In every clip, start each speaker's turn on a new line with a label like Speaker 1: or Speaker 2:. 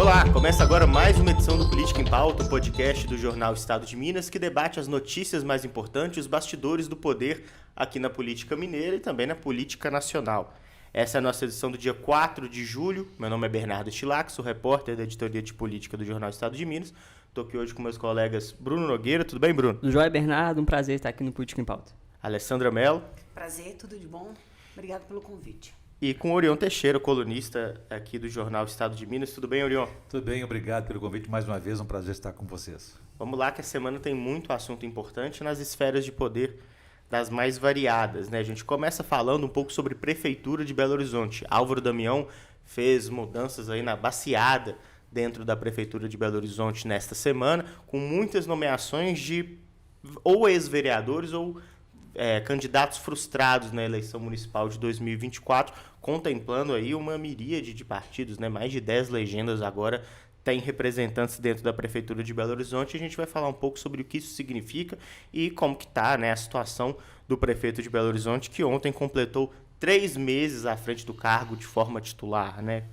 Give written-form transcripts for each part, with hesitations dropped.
Speaker 1: Olá, começa agora mais uma edição do Política em Pauta, o podcast do jornal Estado de Minas, que debate as notícias mais importantes, os bastidores do poder aqui na política mineira e também na política nacional. Essa é a nossa edição do dia 4 de julho. Meu nome é Bernardo Stilac, sou repórter da editoria de política do jornal Estado de Minas. Estou aqui hoje com meus colegas Bruno Nogueira. Tudo bem, Bruno?
Speaker 2: Tudo jóia, Bernardo. Um prazer estar aqui no Política em Pauta.
Speaker 1: Alessandra Mello.
Speaker 3: Prazer, tudo de bom. Obrigado pelo convite.
Speaker 1: E com Orion Teixeira, colunista aqui do jornal Estado de Minas. Tudo bem, Orion?
Speaker 4: Tudo bem, obrigado pelo convite. Mais uma vez, um prazer estar com vocês.
Speaker 1: Vamos lá, que a semana tem muito assunto importante nas esferas de poder das mais variadas, né? A gente começa falando um pouco sobre Prefeitura de Belo Horizonte. Álvaro Damião fez mudanças aí na baciada dentro da Prefeitura de Belo Horizonte nesta semana, com muitas nomeações de ou ex-vereadores ou candidatos frustrados na eleição municipal de 2024, contemplando aí uma miríade de partidos, né? Mais de 10 legendas agora tem representantes dentro da Prefeitura de Belo Horizonte. A gente vai falar um pouco sobre o que isso significa e como que está, né, a situação do prefeito de Belo Horizonte, que ontem completou 3 meses à frente do cargo de forma titular, né?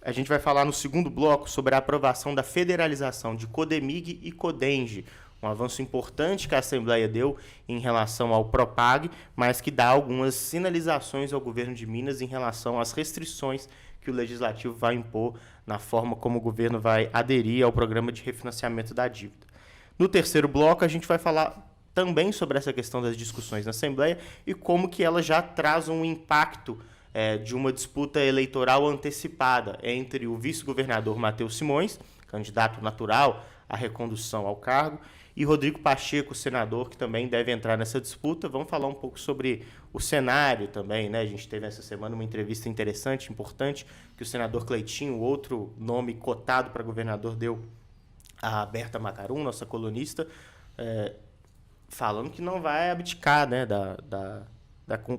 Speaker 1: A gente vai falar no segundo bloco sobre a aprovação da federalização de Codemig e Codenge, um avanço importante que a Assembleia deu em relação ao Propag, mas que dá algumas sinalizações ao governo de Minas em relação às restrições que o Legislativo vai impor na forma como o governo vai aderir ao programa de refinanciamento da dívida. No terceiro bloco, a gente vai falar também sobre essa questão das discussões na Assembleia e como que ela já traz um impacto de uma disputa eleitoral antecipada entre o vice-governador Matheus Simões, candidato natural à recondução ao cargo, e Rodrigo Pacheco, senador, que também deve entrar nessa disputa. Vamos falar um pouco sobre o cenário também, né? A gente teve essa semana uma entrevista interessante, importante, que o senador Cleitinho, outro nome cotado para governador, deu a Berta Macarum, nossa colunista, falando que não vai abdicar, né,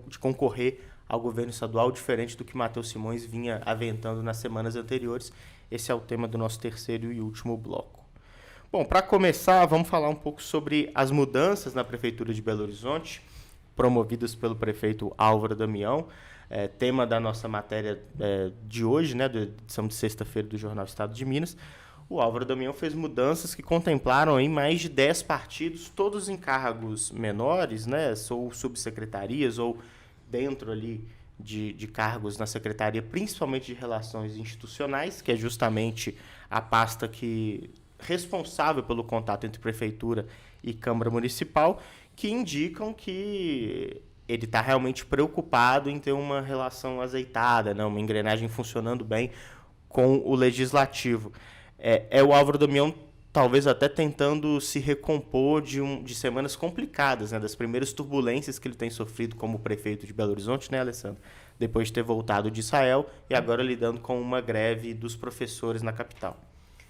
Speaker 1: de concorrer ao governo estadual, diferente do que Matheus Simões vinha aventando nas semanas anteriores. Esse é o tema do nosso terceiro e último bloco. Bom, para começar, vamos falar um pouco sobre as mudanças na Prefeitura de Belo Horizonte, promovidas pelo prefeito Álvaro Damião, tema da nossa matéria de hoje, né, da edição de sexta-feira do Jornal Estado de Minas. O Álvaro Damião fez mudanças que contemplaram aí mais de 10 partidos, todos em cargos menores, né, ou subsecretarias, ou dentro ali de cargos na secretaria, principalmente de relações institucionais, que é justamente a pasta responsável pelo contato entre prefeitura e Câmara Municipal, que indicam que ele está realmente preocupado em ter uma relação azeitada, né, uma engrenagem funcionando bem com o Legislativo. O Álvaro Damião talvez até tentando se recompor de semanas complicadas, né, das primeiras turbulências que ele tem sofrido como prefeito de Belo Horizonte, né, Alessandro? Depois de ter voltado de Israel e agora lidando com uma greve dos professores na capital.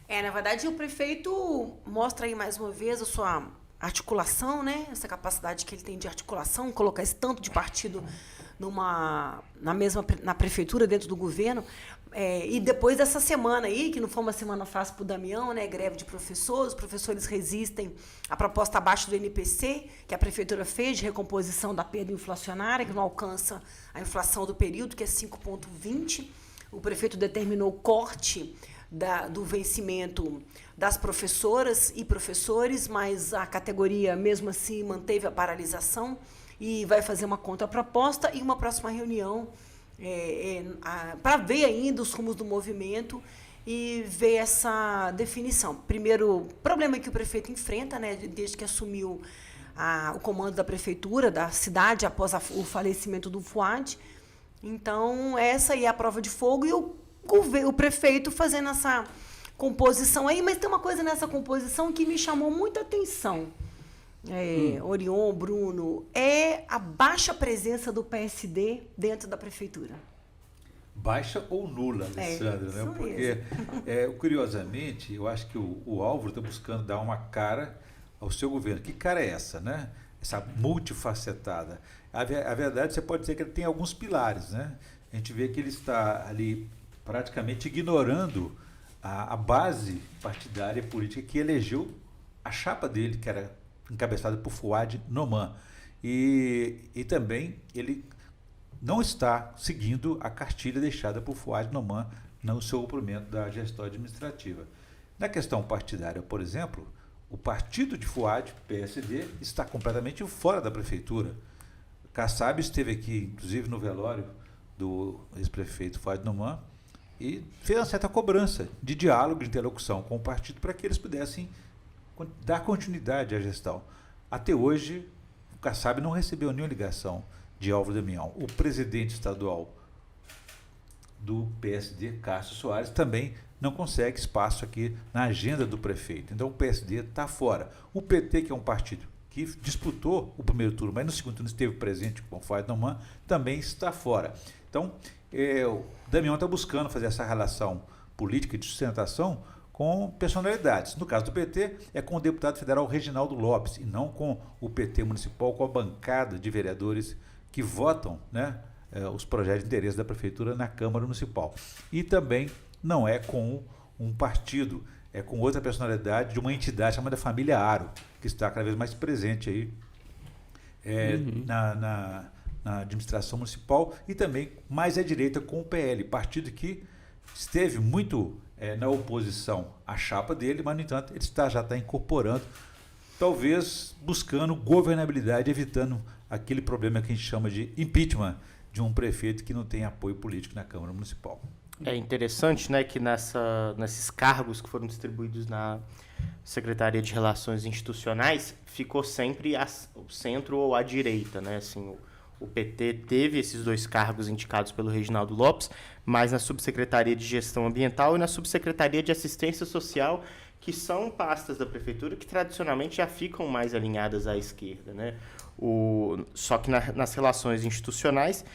Speaker 3: Na verdade, o prefeito mostra aí mais uma vez a sua articulação, né? Essa capacidade que ele tem de articulação, colocar esse tanto de partido na prefeitura, dentro do governo. E depois dessa semana aí, que não foi uma semana fácil para o Damião, né? Greve de professores, os professores resistem à proposta abaixo do NPC, que a prefeitura fez de recomposição da perda inflacionária, que não alcança a inflação do período, que é 5,20. O prefeito determinou o corte do vencimento das professoras e professores, mas a categoria, mesmo assim, manteve a paralisação e vai fazer uma contraproposta e uma próxima reunião para ver ainda os rumos do movimento e ver essa definição. Primeiro problema que o prefeito enfrenta, né, desde que assumiu o comando da prefeitura, da cidade, após o falecimento do Fuad. Então, essa aí é a prova de fogo e o prefeito fazendo essa composição aí, mas tem uma coisa nessa composição que me chamou muita atenção, Orion, Bruno, a baixa presença do PSD dentro da prefeitura.
Speaker 4: Baixa ou nula, Alessandra, né? Porque, curiosamente, eu acho que o Álvaro está buscando dar uma cara ao seu governo. Que cara é essa, né? Essa multifacetada. A verdade, você pode dizer que ele tem alguns pilares, né? A gente vê que ele está ali praticamente ignorando a base partidária política que elegeu a chapa dele, que era encabeçada por Fuad Noman. E também ele não está seguindo a cartilha deixada por Fuad Noman no seu cumprimento da gestão administrativa. Na questão partidária, por exemplo, o partido de Fuad, PSD, está completamente fora da prefeitura. Kassab esteve aqui, inclusive, no velório do ex-prefeito Fuad Numan e fez uma certa cobrança de diálogo, de interlocução com o partido para que eles pudessem dar continuidade à gestão. Até hoje, o Kassab não recebeu nenhuma ligação de Álvaro Damião. O presidente estadual do PSD, Cássio Soares, também não consegue espaço aqui na agenda do prefeito. Então o PSD está fora. O PT, que é um partido que disputou o primeiro turno, mas no segundo turno esteve presente com o Fuad Numan, também está fora. Então, o Damião está buscando fazer essa relação política de sustentação com personalidades. No caso do PT, é com o deputado federal Reginaldo Lopes, e não com o PT municipal, com a bancada de vereadores que votam, né, os projetos de interesse da prefeitura na Câmara Municipal. E também não é com um partido, é com outra personalidade de uma entidade chamada Família Aro, que está cada vez mais presente aí na administração municipal, e também mais à direita com o PL, partido que esteve muito na oposição à chapa dele, mas, no entanto, ele já está incorporando, talvez buscando governabilidade, evitando aquele problema que a gente chama de impeachment de um prefeito que não tem apoio político na Câmara Municipal.
Speaker 1: É interessante, né, que nesses cargos que foram distribuídos na Secretaria de Relações Institucionais, ficou sempre o centro ou a direita, né? Assim, o PT teve esses 2 cargos indicados pelo Reginaldo Lopes, mas na Subsecretaria de Gestão Ambiental e na Subsecretaria de Assistência Social, que são pastas da prefeitura que tradicionalmente já ficam mais alinhadas à esquerda, né? Só que nas relações institucionais,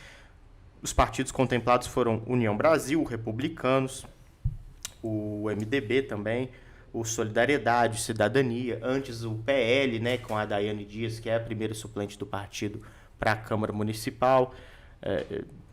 Speaker 1: os partidos contemplados foram União Brasil, Republicanos, o MDB também, o Solidariedade, Cidadania, antes o PL, né, com a Daiane Dias, que é a primeira suplente do partido para a Câmara Municipal.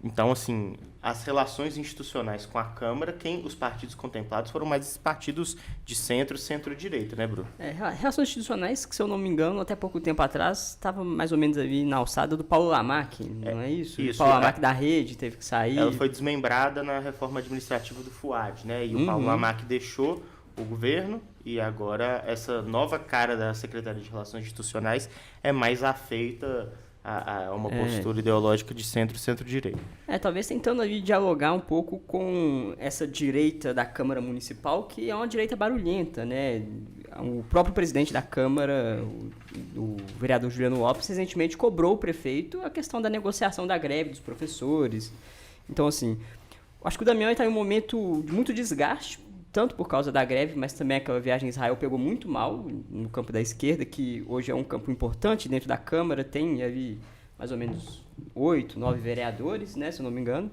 Speaker 1: Então, assim, as relações institucionais com a Câmara, os partidos contemplados foram mais esses partidos de centro-direita, né, Bruno?
Speaker 2: Relações institucionais, que se eu não me engano, até pouco tempo atrás, estava mais ou menos ali na alçada do Paulo Lamarck, não é isso? O Paulo Lamarck da Rede teve que sair.
Speaker 1: Ela foi desmembrada na reforma administrativa do Fuad, né? E o Paulo Lamarck deixou o governo, e agora essa nova cara da Secretaria de Relações Institucionais é mais afeita a uma postura ideológica de centro-direita.
Speaker 2: Talvez tentando ali dialogar um pouco com essa direita da Câmara Municipal, que é uma direita barulhenta, né? O próprio presidente da Câmara, o vereador Juliano Lopes, recentemente cobrou o prefeito a questão da negociação da greve dos professores. Então, assim, acho que o Damião está em um momento de muito desgaste, tanto por causa da greve, mas também aquela viagem a Israel pegou muito mal no campo da esquerda, que hoje é um campo importante dentro da Câmara, tem ali mais ou menos 8, 9 vereadores, né, se eu não me engano.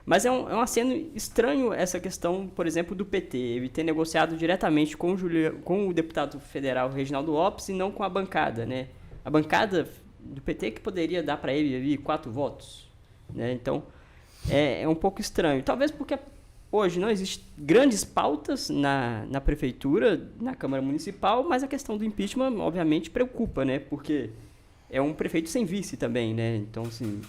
Speaker 2: Mas é um aceno estranho essa questão, por exemplo, do PT, ele ter negociado diretamente com o deputado federal Reginaldo Lopes e não com a bancada, né? A bancada do PT que poderia dar para ele ali 4 votos, né? Então, é um pouco estranho. Talvez porque hoje não existem grandes pautas na prefeitura, na Câmara Municipal, mas a questão do impeachment, obviamente, preocupa, né? Porque é um prefeito sem vice também, né? Então, assim,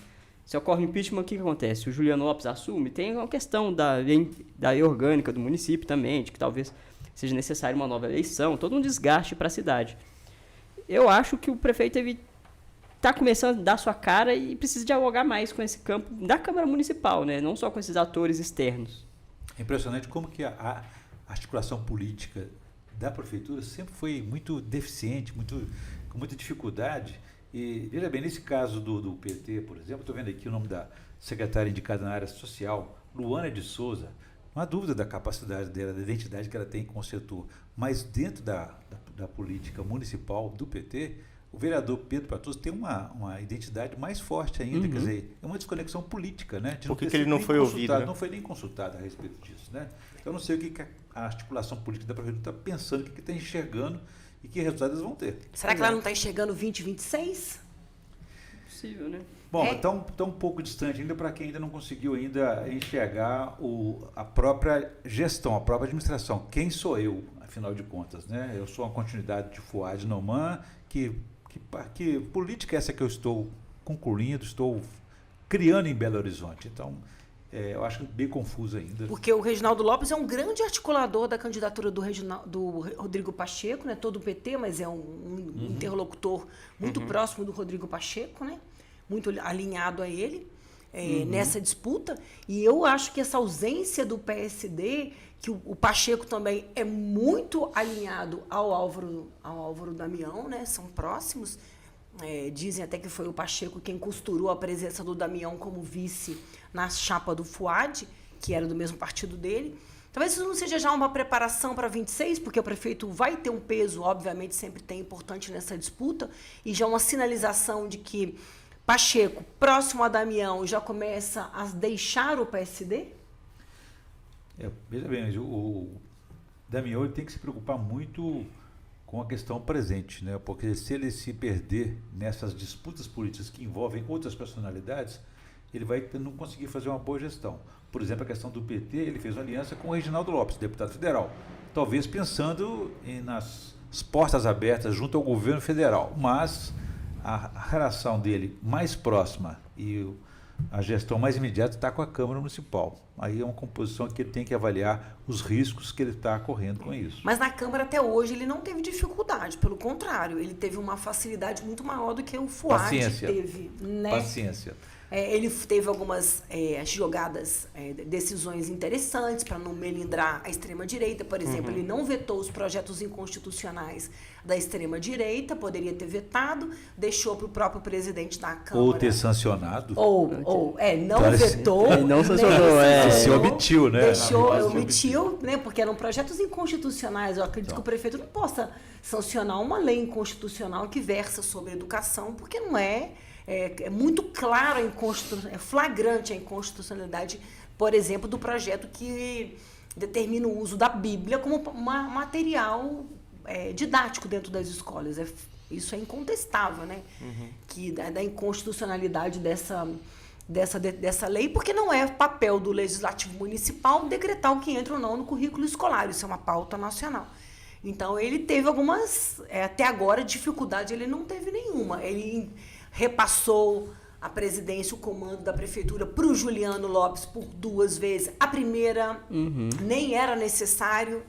Speaker 2: se ocorre impeachment, o que acontece? O Juliano Lopes assume, tem uma questão da lei orgânica do município também, de que talvez seja necessária uma nova eleição, todo um desgaste para a cidade. Eu acho que o prefeito está começando a dar sua cara e precisa dialogar mais com esse campo da Câmara Municipal, né? Não só com esses atores externos.
Speaker 4: É impressionante como que a articulação política da prefeitura sempre foi muito deficiente, com muita dificuldade. E, veja bem, nesse caso do PT, por exemplo, estou vendo aqui o nome da secretária indicada na área social, Luana de Souza. Não há dúvida da capacidade dela, da identidade que ela tem com o setor. Mas dentro da política municipal do PT, o vereador Pedro Patoso tem uma identidade mais forte ainda, quer dizer, é uma desconexão política, né?
Speaker 1: Por que ele não foi ouvido? Né?
Speaker 4: Não foi nem consultado a respeito disso, né? Eu não sei o que a articulação política da prefeitura está pensando, o que está enxergando e que resultados eles vão ter.
Speaker 3: Será que ela não está enxergando 2026?
Speaker 2: Possível, né?
Speaker 4: Bom, então um pouco distante ainda para quem ainda não conseguiu ainda enxergar a própria gestão, a própria administração. Quem sou eu, afinal de contas, né? Eu sou uma continuidade de Fuad Numan, que política é essa que eu estou concluindo, estou criando em Belo Horizonte. Então, eu acho bem confuso ainda.
Speaker 3: Porque o Reginaldo Lopes é um grande articulador da candidatura do Rodrigo Pacheco, né? Todo o PT, mas é um interlocutor muito próximo do Rodrigo Pacheco, né? Muito alinhado a ele nessa disputa. E eu acho que essa ausência do PSD, que o Pacheco também é muito alinhado ao Álvaro Damião, né? São próximos. Dizem até que foi o Pacheco quem costurou a presença do Damião como vice na chapa do Fuad, que era do mesmo partido dele. Talvez isso não seja já uma preparação para 26, porque o prefeito vai ter um peso, obviamente sempre tem, importante nessa disputa, e já uma sinalização de que Pacheco, próximo a Damião, já começa a deixar o PSD?
Speaker 4: Veja bem, o Damião ele tem que se preocupar muito com a questão presente, né? Porque se ele se perder nessas disputas políticas que envolvem outras personalidades, ele vai não conseguir fazer uma boa gestão. Por exemplo, a questão do PT, ele fez uma aliança com o Reginaldo Lopes, deputado federal, talvez pensando nas portas abertas junto ao governo federal, mas a relação dele mais próxima e a gestão mais imediata está com a Câmara Municipal. Aí é uma composição que ele tem que avaliar os riscos que ele está correndo com isso.
Speaker 3: Mas na Câmara até hoje ele não teve dificuldade, pelo contrário, ele teve uma facilidade muito maior do que o Fuad teve. Né?
Speaker 4: Paciência.
Speaker 3: Ele teve algumas jogadas, decisões interessantes para não melindrar a extrema-direita. Por exemplo, ele não vetou os projetos inconstitucionais da extrema-direita, poderia ter vetado, deixou para o próprio presidente da Câmara.
Speaker 4: Ou ter sancionado.
Speaker 3: Não vetou.
Speaker 2: Não sancionou,
Speaker 4: Se omitiu, né?
Speaker 3: Omitiu, né? Porque eram projetos inconstitucionais. Eu acredito que o prefeito não possa sancionar uma lei inconstitucional que versa sobre educação, porque não é... É muito claro, é flagrante a inconstitucionalidade, por exemplo, do projeto que determina o uso da Bíblia como material didático dentro das escolas. Isso é incontestável, né? Que da inconstitucionalidade dessa lei, porque não é papel do Legislativo Municipal decretar o que entra ou não no currículo escolar. Isso é uma pauta nacional. Então, ele teve algumas, até agora, dificuldade, ele não teve nenhuma. Ele repassou a presidência, o comando da prefeitura para o Juliano Lopes por 2 vezes. A primeira nem era necessária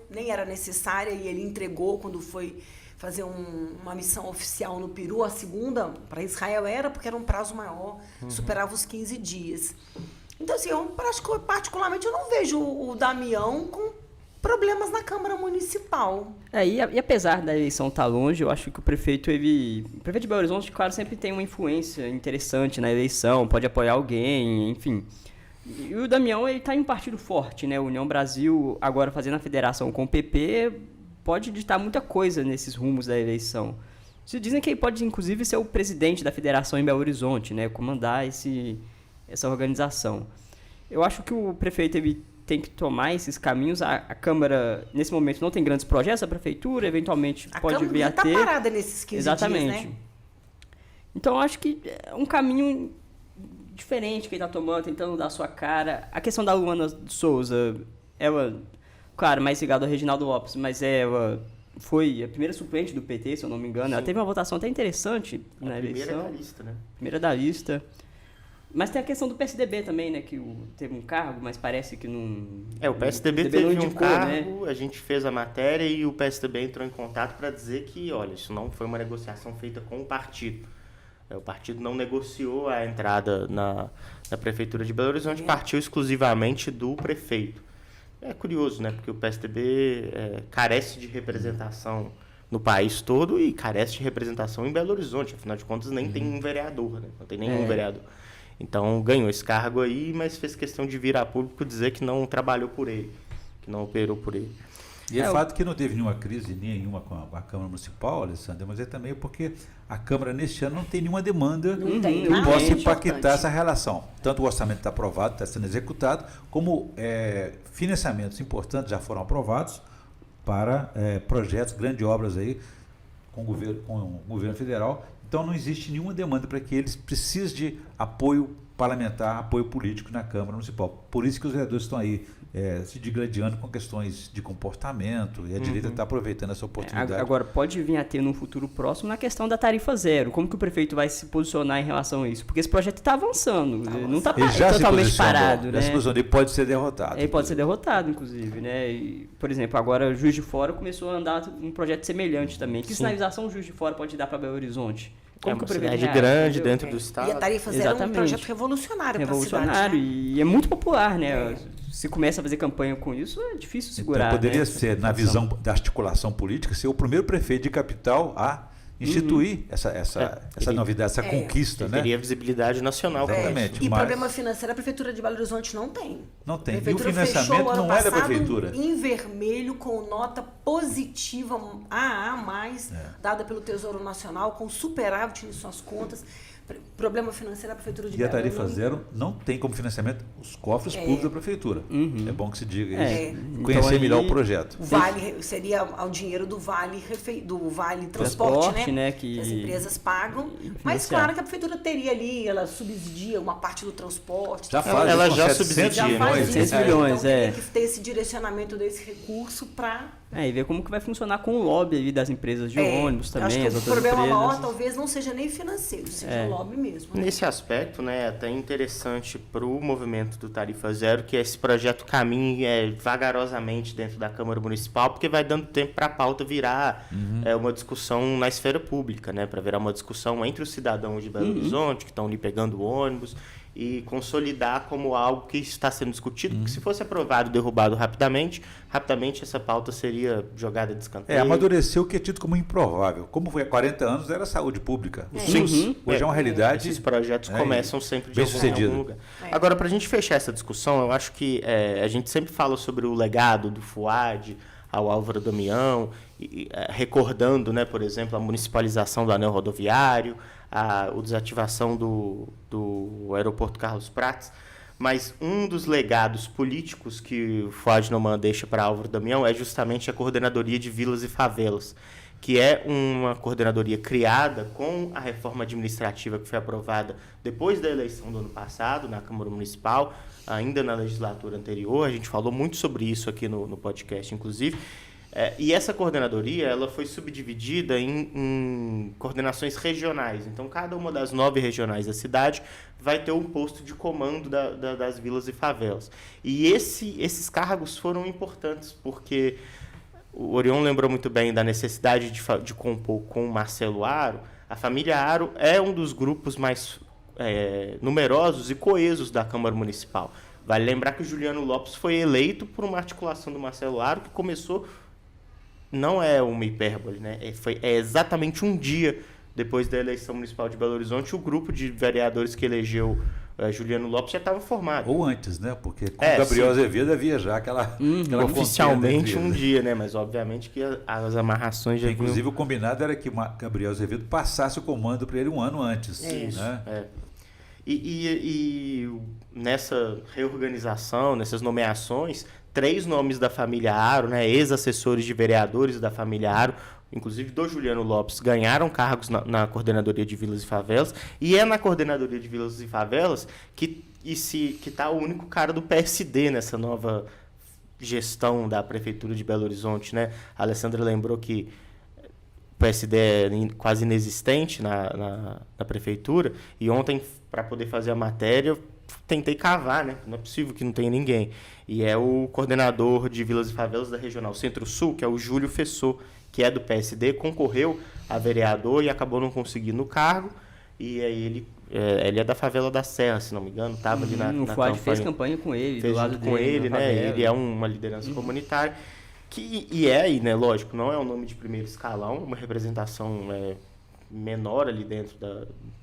Speaker 3: e ele entregou quando foi fazer uma missão oficial no Peru. A segunda, para Israel, era porque era um prazo maior, superava os 15 dias. Então, assim, particularmente, eu não vejo o Damião com problemas na Câmara Municipal.
Speaker 2: E apesar da eleição estar longe, eu acho que o prefeito de Belo Horizonte, claro, sempre tem uma influência interessante na eleição, pode apoiar alguém, enfim. E o Damião, ele está em um partido forte, né? União Brasil, agora fazendo a federação com o PP, pode ditar muita coisa nesses rumos da eleição. Se dizem que ele pode, inclusive, ser o presidente da federação em Belo Horizonte, né? Comandar essa organização. Eu acho que o prefeito tem que tomar esses caminhos. A Câmara, nesse momento, não tem grandes projetos, a Prefeitura, eventualmente, pode vir a ter. A Câmara
Speaker 3: está parada nesses 15
Speaker 2: Exatamente.
Speaker 3: dias, né?
Speaker 2: Então, eu acho que é um caminho diferente que ele está tomando, tentando dar a sua cara. A questão da Luana Souza, ela, claro, mais ligada ao Reginaldo Lopes, mas ela foi a primeira suplente do PT, se eu não me engano. Sim. Ela teve uma votação até interessante na eleição.
Speaker 1: Primeira da lista, né?
Speaker 2: Primeira da lista. Mas tem a questão do PSDB também, né? Que teve um cargo, mas parece que não...
Speaker 1: O PSDB teve um cargo, né? A gente fez a matéria e o PSDB entrou em contato para dizer que, olha, isso não foi uma negociação feita com o partido. O partido não negociou a entrada na Prefeitura de Belo Horizonte, partiu exclusivamente do prefeito. É curioso, né? Porque o PSDB carece de representação no país todo e carece de representação em Belo Horizonte. Afinal de contas, nem tem um vereador, né? Não tem nenhum vereador. Então, ganhou esse cargo aí, mas fez questão de vir a público dizer que não trabalhou por ele, que não operou por ele.
Speaker 4: E é fato que não teve nenhuma crise nenhuma com a Câmara Municipal, Alessandra, mas é também porque a Câmara, neste ano, não tem nenhuma demanda que possa impactar essa relação. Tanto o orçamento está aprovado, está sendo executado, como financiamentos importantes já foram aprovados para projetos, grandes obras aí com o governo federal. Então, não existe nenhuma demanda para que eles precisem de apoio parlamentar, apoio político na Câmara Municipal. Por isso que os vereadores estão aí se digladiando com questões de comportamento, e a direita está aproveitando essa oportunidade.
Speaker 2: Agora, pode vir a ter num futuro próximo na questão da tarifa zero. Como que o prefeito vai se posicionar em relação a isso? Porque esse projeto está avançando, não está totalmente parado. Né?
Speaker 4: Ele pode ser derrotado.
Speaker 2: Ele pode ser derrotado, inclusive. Né? E, por exemplo, agora Juiz de Fora começou a andar um projeto semelhante também. Que sinalização o Juiz de Fora pode dar para Belo Horizonte?
Speaker 1: Como que o prefeito grande dentro do estado.
Speaker 3: E a tarifa zero é um projeto revolucionário para a cidade. Né?
Speaker 2: E é muito popular, né? Se começa a fazer campanha com isso, é difícil segurar.
Speaker 4: Então, poderia ser, na visão da articulação política, ser o primeiro prefeito de capital a instituir essa novidade, essa conquista. Né?
Speaker 1: Teria visibilidade nacional.
Speaker 4: Exatamente.
Speaker 3: E problema financeiro a Prefeitura de Belo Horizonte não tem.
Speaker 4: Não tem. E o financiamento não é da Prefeitura.
Speaker 3: Em vermelho, com nota positiva AA+, dada pelo Tesouro Nacional, com superávit em suas contas. Problema financeiro a Prefeitura de Belo Horizonte.
Speaker 4: E a tarifa zero não tem como financiamento os cofres públicos da Prefeitura. É bom que se diga isso. Conhecer então, melhor o projeto.
Speaker 3: O Vale seria o dinheiro do Vale Transporte, né?
Speaker 2: Que
Speaker 3: as empresas pagam. Mas claro que a Prefeitura teria ali, ela subsidia uma parte do transporte.
Speaker 1: Ela já subsidia.
Speaker 3: Milhões.
Speaker 2: 700 milhões,
Speaker 3: então, teria que ter esse direcionamento desse recurso para...
Speaker 2: e ver como que vai funcionar com o lobby ali das empresas de ônibus também, as outras empresas.
Speaker 3: O problema maior talvez não seja nem financeiro, seja o lobby mesmo. Né?
Speaker 1: Nesse aspecto, né, é até interessante para o movimento do Tarifa Zero que esse projeto caminhe vagarosamente dentro da Câmara Municipal, porque vai dando tempo para a pauta virar uma discussão na esfera pública, né, para virar uma discussão entre os cidadãos de Belo Horizonte, que estão ali pegando ônibus, e consolidar como algo que está sendo discutido, porque se fosse aprovado e derrubado rapidamente essa pauta seria jogada de escanteio.
Speaker 4: Amadureceu o que é tido como improvável. Como foi há 40 anos, era saúde pública. O SUS hoje é uma realidade.
Speaker 1: Esses projetos começam sempre de algum lugar. Agora, para a gente fechar essa discussão, eu acho que a gente sempre fala sobre o legado do FUAD ao Álvaro Damião, recordando, né, por exemplo, a municipalização do anel rodoviário, a desativação do aeroporto Carlos Prates, mas um dos legados políticos que o Fuad Noman deixa para Álvaro Damião é justamente a Coordenadoria de Vilas e Favelas, que é uma coordenadoria criada com a reforma administrativa que foi aprovada depois da eleição do ano passado na Câmara Municipal, ainda na legislatura anterior. A gente falou muito sobre isso aqui no podcast, inclusive. E essa coordenadoria ela foi subdividida em coordenações regionais. Então, cada uma das 9 regionais da cidade vai ter um posto de comando das vilas e favelas. E esses cargos foram importantes, porque o Orion lembrou muito bem da necessidade de compor com o Marcelo Aro. A família Aro é um dos grupos mais numerosos e coesos da Câmara Municipal. Vale lembrar que o Juliano Lopes foi eleito por uma articulação do Marcelo Aro que começou... Não é uma hipérbole, né? É exatamente um dia depois da eleição municipal de Belo Horizonte, o grupo de vereadores que elegeu Juliano Lopes já estava formado.
Speaker 4: Ou antes, né? Porque com o Gabriel Azevedo havia já aquela
Speaker 1: oficialmente um dia, né? Mas obviamente que as amarrações já
Speaker 4: inclusive o combinado era que o Gabriel Azevedo passasse o comando para ele um ano antes.
Speaker 1: Isso,
Speaker 4: né?
Speaker 1: E nessa reorganização, nessas nomeações, 3 nomes da família Aro, né, ex-assessores de vereadores da família Aro, inclusive do Juliano Lopes, ganharam cargos na Coordenadoria de Vilas e Favelas, e é na Coordenadoria de Vilas e Favelas que está o único cara do PSD nessa nova gestão da Prefeitura de Belo Horizonte, né? A Alessandra lembrou que o PSD é quase inexistente na Prefeitura, e ontem, para poder fazer a matéria, eu tentei cavar, né? Não é possível que não tenha ninguém. E é o coordenador de Vilas e Favelas da Regional Centro-Sul, que é o Júlio Fessô, que é do PSD, concorreu a vereador e acabou não conseguindo o cargo. E aí ele é da favela da Serra, se não me engano, estava ali na campanha.
Speaker 2: Fez campanha com ele,
Speaker 1: fez
Speaker 2: do lado
Speaker 1: com
Speaker 2: dele,
Speaker 1: ele, né? Ele é uma liderança comunitária. Né? Lógico, não é um nome de primeiro escalão, uma representação menor ali dentro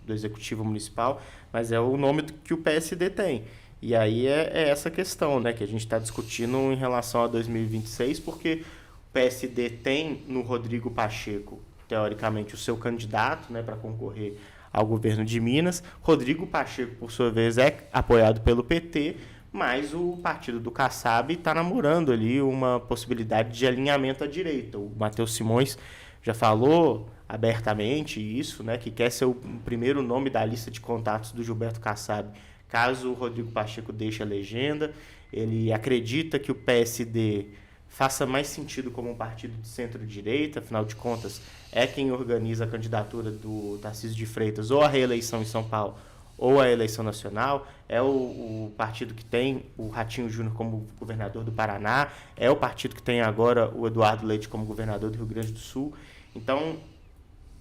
Speaker 1: do Executivo Municipal, mas é o nome que o PSD tem. E aí é essa questão, né, que a gente está discutindo em relação a 2026, porque o PSD tem no Rodrigo Pacheco, teoricamente, o seu candidato, né, para concorrer ao governo de Minas. Rodrigo Pacheco, por sua vez, é apoiado pelo PT, mas o partido do Kassab está namorando ali uma possibilidade de alinhamento à direita. O Matheus Simões já falou abertamente isso, né, que quer ser o primeiro nome da lista de contatos do Gilberto Kassab caso o Rodrigo Pacheco deixe a legenda. Ele acredita que o PSD faça mais sentido como um partido de centro-direita, afinal de contas, é quem organiza a candidatura do Tarcísio de Freitas ou a reeleição em São Paulo ou a eleição nacional, é o partido que tem o Ratinho Júnior como governador do Paraná, é o partido que tem agora o Eduardo Leite como governador do Rio Grande do Sul. Então,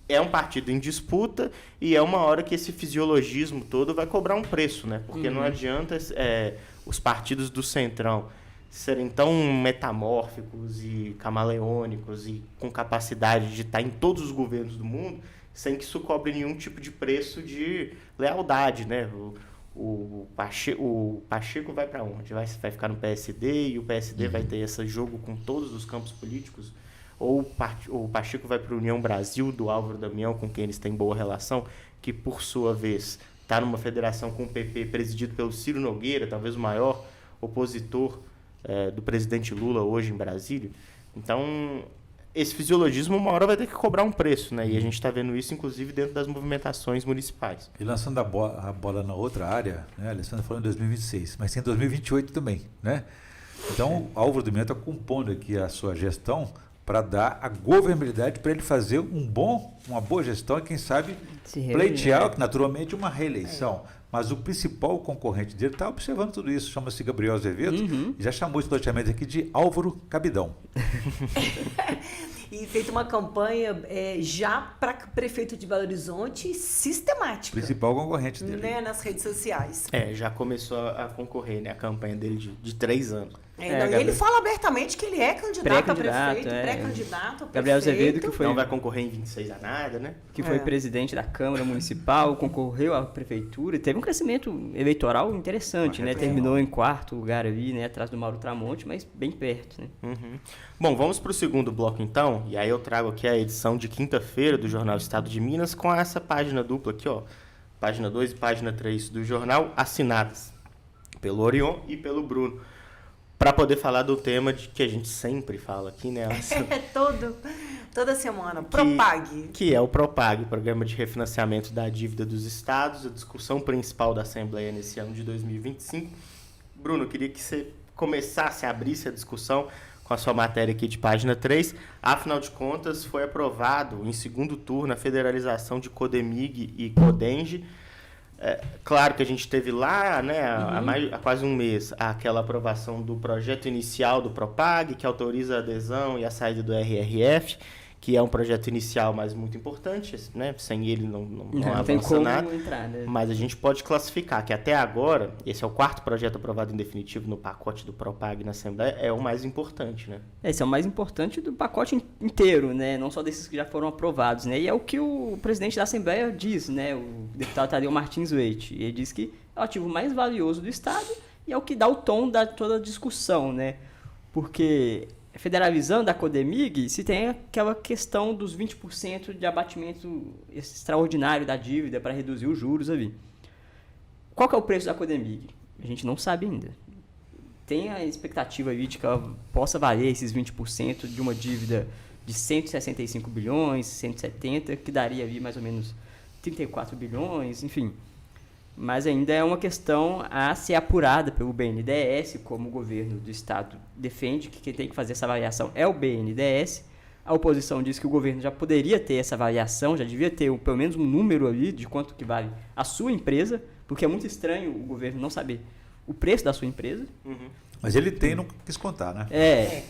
Speaker 1: é um partido em disputa e é uma hora que esse fisiologismo todo vai cobrar um preço, né? Porque não adianta os partidos do Centrão serem tão metamórficos e camaleônicos e com capacidade de estar em todos os governos do mundo sem que isso cobre nenhum tipo de preço de lealdade, né? O Pacheco vai para onde? Vai ficar no PSD e o PSD vai ter esse jogo com todos os campos políticos? Ou o Pacheco vai para a União Brasil, do Álvaro Damião, com quem eles têm boa relação, que, por sua vez, está numa federação com o PP presidido pelo Ciro Nogueira, talvez o maior opositor do presidente Lula hoje em Brasília. Então, esse fisiologismo uma hora vai ter que cobrar um preço, né? E a gente está vendo isso, inclusive, dentro das movimentações municipais.
Speaker 4: E lançando a bola na outra área, né? A Alessandra falou em 2026, mas tem 2028 também, né? Então, o Álvaro Damião está compondo aqui a sua gestão para dar a governabilidade para ele fazer uma boa gestão e, quem sabe, pleitear, naturalmente, uma reeleição. Mas o principal concorrente dele está observando tudo isso, chama-se Gabriel Azevedo, e já chamou esse loteamento aqui de Álvaro Cabidão.
Speaker 3: E feito uma campanha já para prefeito de Belo Horizonte sistemática.
Speaker 4: Principal concorrente dele.
Speaker 3: Né, nas redes sociais.
Speaker 1: Já começou a concorrer, né? A campanha dele de 3 anos.
Speaker 3: E ele fala abertamente que ele é candidato a prefeito, pré-candidato a prefeito.
Speaker 2: Gabriel Azevedo, que foi...
Speaker 1: Não vai concorrer em 26 a nada, né?
Speaker 2: Que foi presidente da Câmara Municipal, concorreu à prefeitura e teve um crescimento eleitoral interessante, né? Terminou em 4º lugar ali, né? Atrás do Mauro Tramonte, mas bem perto, né?
Speaker 1: Bom, vamos para o segundo bloco, então. E aí eu trago aqui a edição de quinta-feira do Jornal Estado de Minas com essa página dupla aqui, ó. Página 2 e página 3 do jornal, assinadas pelo Orion e pelo Bruno. Para poder falar do tema que a gente sempre fala aqui, né?
Speaker 3: Toda semana. Propag.
Speaker 1: Que é o Propag, Programa de Refinanciamento da Dívida dos Estados, a discussão principal da Assembleia nesse ano de 2025. Bruno, eu queria que você começasse a abrisse a discussão com a sua matéria aqui de página 3. Afinal de contas, foi aprovado em segundo turno a federalização de Codemig e Codenge. Claro que a gente teve lá, né, há quase um mês, aquela aprovação do projeto inicial do Propag, que autoriza a adesão e a saída do RRF, que é um projeto inicial, mas muito importante, né? Sem ele não
Speaker 2: tem
Speaker 1: avança
Speaker 2: como
Speaker 1: nada.
Speaker 2: entrar, né?
Speaker 1: Mas a gente pode classificar que até agora, esse é o 4º projeto aprovado em definitivo no pacote do Propag na Assembleia, é o mais importante, né?
Speaker 2: Esse é o mais importante do pacote inteiro, né? Não só desses que já foram aprovados, né? E é o que o presidente da Assembleia diz, né? O deputado Tadeu Martins Leite. Ele diz que é o ativo mais valioso do Estado e é o que dá o tom da toda a discussão, né? Porque federalizando a Codemig, se tem aquela questão dos 20% de abatimento extraordinário da dívida para reduzir os juros ali. Qual que é o preço da Codemig? A gente não sabe ainda. Tem a expectativa ali de que ela possa valer esses 20% de uma dívida de 165 bilhões, 170, que daria ali mais ou menos 34 bilhões, enfim. Mas ainda é uma questão a ser apurada pelo BNDES, como o governo do Estado defende que quem tem que fazer essa avaliação é o BNDES. A oposição diz que o governo já poderia ter essa avaliação, já devia ter pelo menos um número ali de quanto que vale a sua empresa, porque é muito estranho o governo não saber o preço da sua empresa.
Speaker 4: Mas ele não quis contar, né?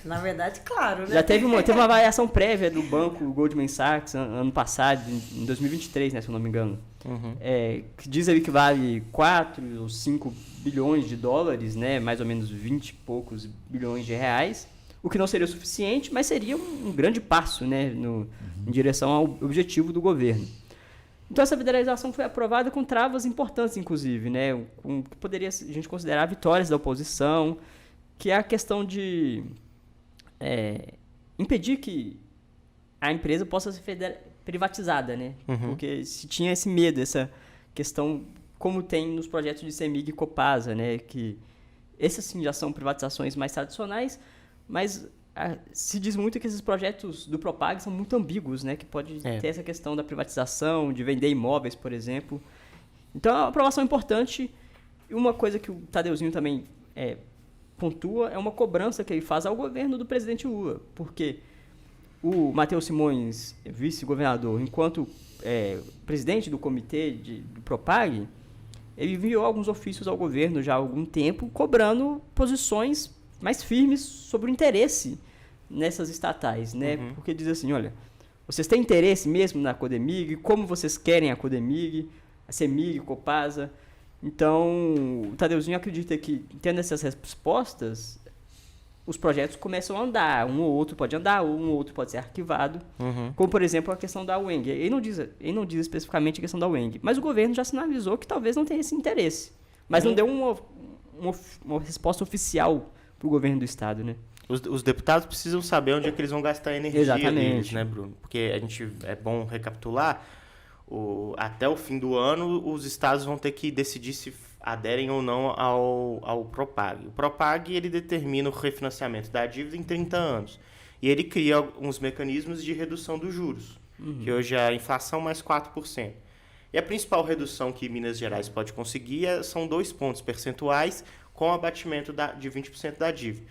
Speaker 3: Na verdade, claro, né?
Speaker 2: Já teve uma avaliação prévia do banco Goldman Sachs ano passado, em 2023, né, se eu não me engano. Que diz ali que vale 4 ou 5 bilhões de dólares, né, mais ou menos 20 e poucos bilhões de reais, o que não seria o suficiente, mas seria um grande passo, né, em direção ao objetivo do governo. Então essa federalização foi aprovada com travas importantes, inclusive, né, com que poderia a gente considerar vitórias da oposição, que é a questão de impedir que a empresa possa ser privatizada, né? Porque se tinha esse medo, essa questão, como tem nos projetos de CEMIG e Copasa, né? Que essas sim já são privatizações mais tradicionais, mas se diz muito que esses projetos do Propag são muito ambíguos, né? Que pode ter essa questão da privatização, de vender imóveis, por exemplo. Então é uma aprovação importante E uma coisa que o Tadeuzinho também pontua é uma cobrança que ele faz ao governo do presidente Lula, porque o Matheus Simões, vice-governador, enquanto presidente do comitê do Propag, ele enviou alguns ofícios ao governo já há algum tempo, cobrando posições mais firmes sobre o interesse nessas estatais, né? Porque diz assim, olha, vocês têm interesse mesmo na Codemig? Como vocês querem a Codemig, a CEMIG, Copasa? Então, o Tadeuzinho acredita que, tendo essas respostas, os projetos começam a andar. Um ou outro pode andar, um ou outro pode ser arquivado. Como, por exemplo, a questão da UENG. Ele não diz especificamente a questão da UENG, mas o governo já sinalizou que talvez não tenha esse interesse. Mas não deu uma resposta oficial para o governo do Estado, né?
Speaker 1: Os deputados precisam saber onde é que eles vão gastar a energia deles, né, Bruno? Porque é bom recapitular, até o fim do ano, os estados vão ter que decidir se aderem ou não ao Propag. O Propag, ele determina o refinanciamento da dívida em 30 anos. E ele cria alguns mecanismos de redução dos juros, que hoje é a inflação mais 4%. E a principal redução que Minas Gerais pode conseguir são 2 pontos percentuais com abatimento de 20% da dívida.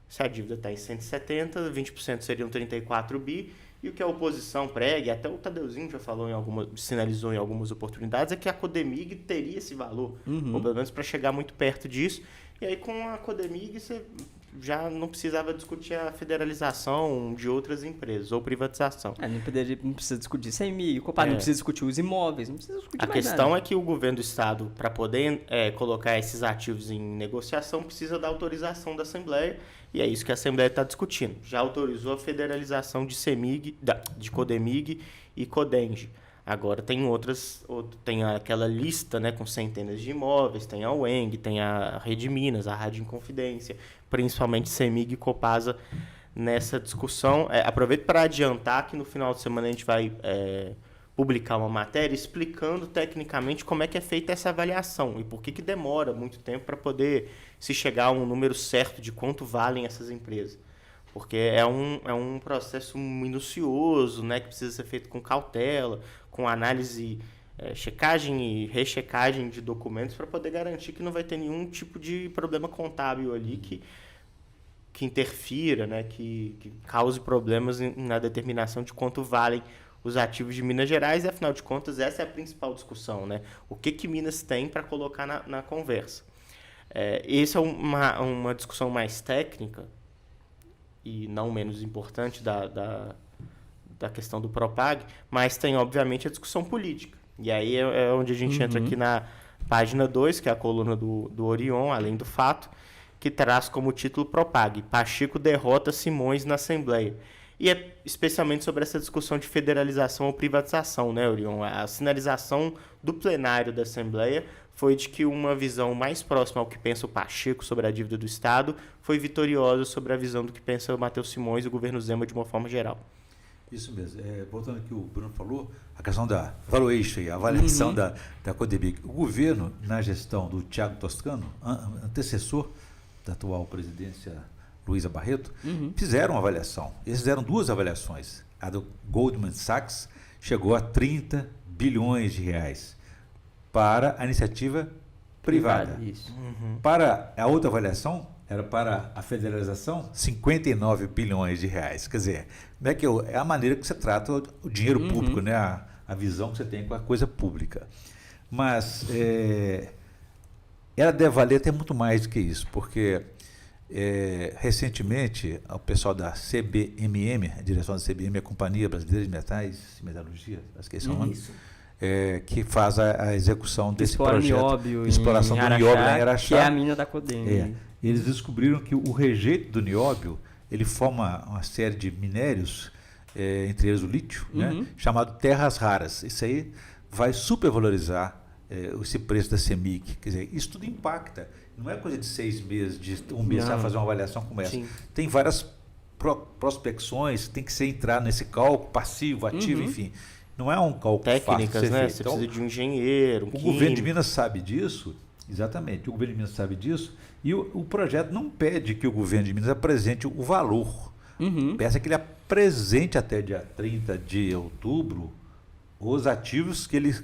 Speaker 1: Se a dívida está em 170, 20% seriam 34 bi, e o que a oposição prega, e até o Tadeuzinho já sinalizou em algumas oportunidades, é que a Codemig teria esse valor, ou pelo menos para chegar muito perto disso. E aí com a Codemig você já não precisava discutir a federalização de outras empresas, ou privatização.
Speaker 2: Não precisa discutir CEMIG, Copasa, não precisa discutir os imóveis, não precisa discutir
Speaker 1: a
Speaker 2: mais
Speaker 1: questão
Speaker 2: nada.
Speaker 1: é que o governo do estado, para poder colocar esses ativos em negociação, precisa da autorização da Assembleia, e é isso que a Assembleia está discutindo. Já autorizou a federalização de CEMIG, de Codemig e Codenge. Agora tem tem aquela lista, né, com centenas de imóveis, tem a UENG, tem a Rede Minas, a Rádio Inconfidência, principalmente CEMIG e Copasa nessa discussão. Aproveito para adiantar que no final de semana a gente vai publicar uma matéria explicando tecnicamente como é que é feita essa avaliação e por que demora muito tempo para poder se chegar a um número certo de quanto valem essas empresas. Porque é um processo minucioso, né, que precisa ser feito com cautela, com análise, checagem e rechecagem de documentos para poder garantir que não vai ter nenhum tipo de problema contábil ali que interfira, né, que cause problemas na determinação de quanto valem os ativos de Minas Gerais. E, afinal de contas, essa é a principal discussão, né? O que Minas tem para colocar na conversa. Essa é uma discussão mais técnica, e não menos importante da questão do Propag, mas tem, obviamente, a discussão política. E aí é onde a gente entra aqui na página 2, que é a coluna do Orion, além do fato, que traz como título Propag: Pacheco derrota Simões na Assembleia. E é especialmente sobre essa discussão de federalização ou privatização, né, Orion? A sinalização do plenário da Assembleia foi de que uma visão mais próxima ao que pensa o Pacheco sobre a dívida do Estado foi vitoriosa sobre a visão do que pensa o Matheus Simões e o governo Zema de uma forma geral.
Speaker 4: Isso mesmo. Voltando ao que o Bruno falou, a questão da valuation e a avaliação da Codemig. O governo, na gestão do Thiago Toscano, antecessor da atual presidência Luísa Barreto, fizeram uma avaliação. Eles fizeram 2 avaliações. A do Goldman Sachs chegou a 30 bilhões de reais para a iniciativa privada.
Speaker 2: Isso.
Speaker 4: Para a outra avaliação, era para a federalização, 59 bilhões de reais. Quer dizer, como é que é a maneira que você trata o dinheiro público, né? A visão que você tem com a coisa pública. Mas ela deve valer até muito mais do que isso, porque recentemente o pessoal da CBMM, a direção da CBM, a Companhia Brasileira de Metais e Metalurgia, acho que esse é o nome, que faz a execução desse projeto de exploração do nióbio lá em Araxá,
Speaker 2: que é a mina da Codemig.
Speaker 4: Eles descobriram que o rejeito do nióbio, ele forma uma série de minérios, entre eles o lítio, né, chamado terras raras. Isso aí vai supervalorizar esse preço da CEMIG. Quer dizer, isso tudo impacta. Não é coisa de 6 meses, de 1 mês, você vai fazer uma avaliação como essa.
Speaker 1: Sim.
Speaker 4: Tem várias prospecções, tem que ser entrar nesse cálculo, passivo, ativo, enfim. Não é um cálculo
Speaker 1: técnicas,
Speaker 4: fácil de ser
Speaker 1: né?
Speaker 4: feito.
Speaker 1: Você
Speaker 4: Então,
Speaker 1: precisa de um engenheiro,
Speaker 4: o governo de Minas sabe disso, exatamente, o governo de Minas sabe disso, e o projeto não pede que o governo de Minas apresente o valor. Peça que ele apresente até dia 30 de outubro os ativos que ele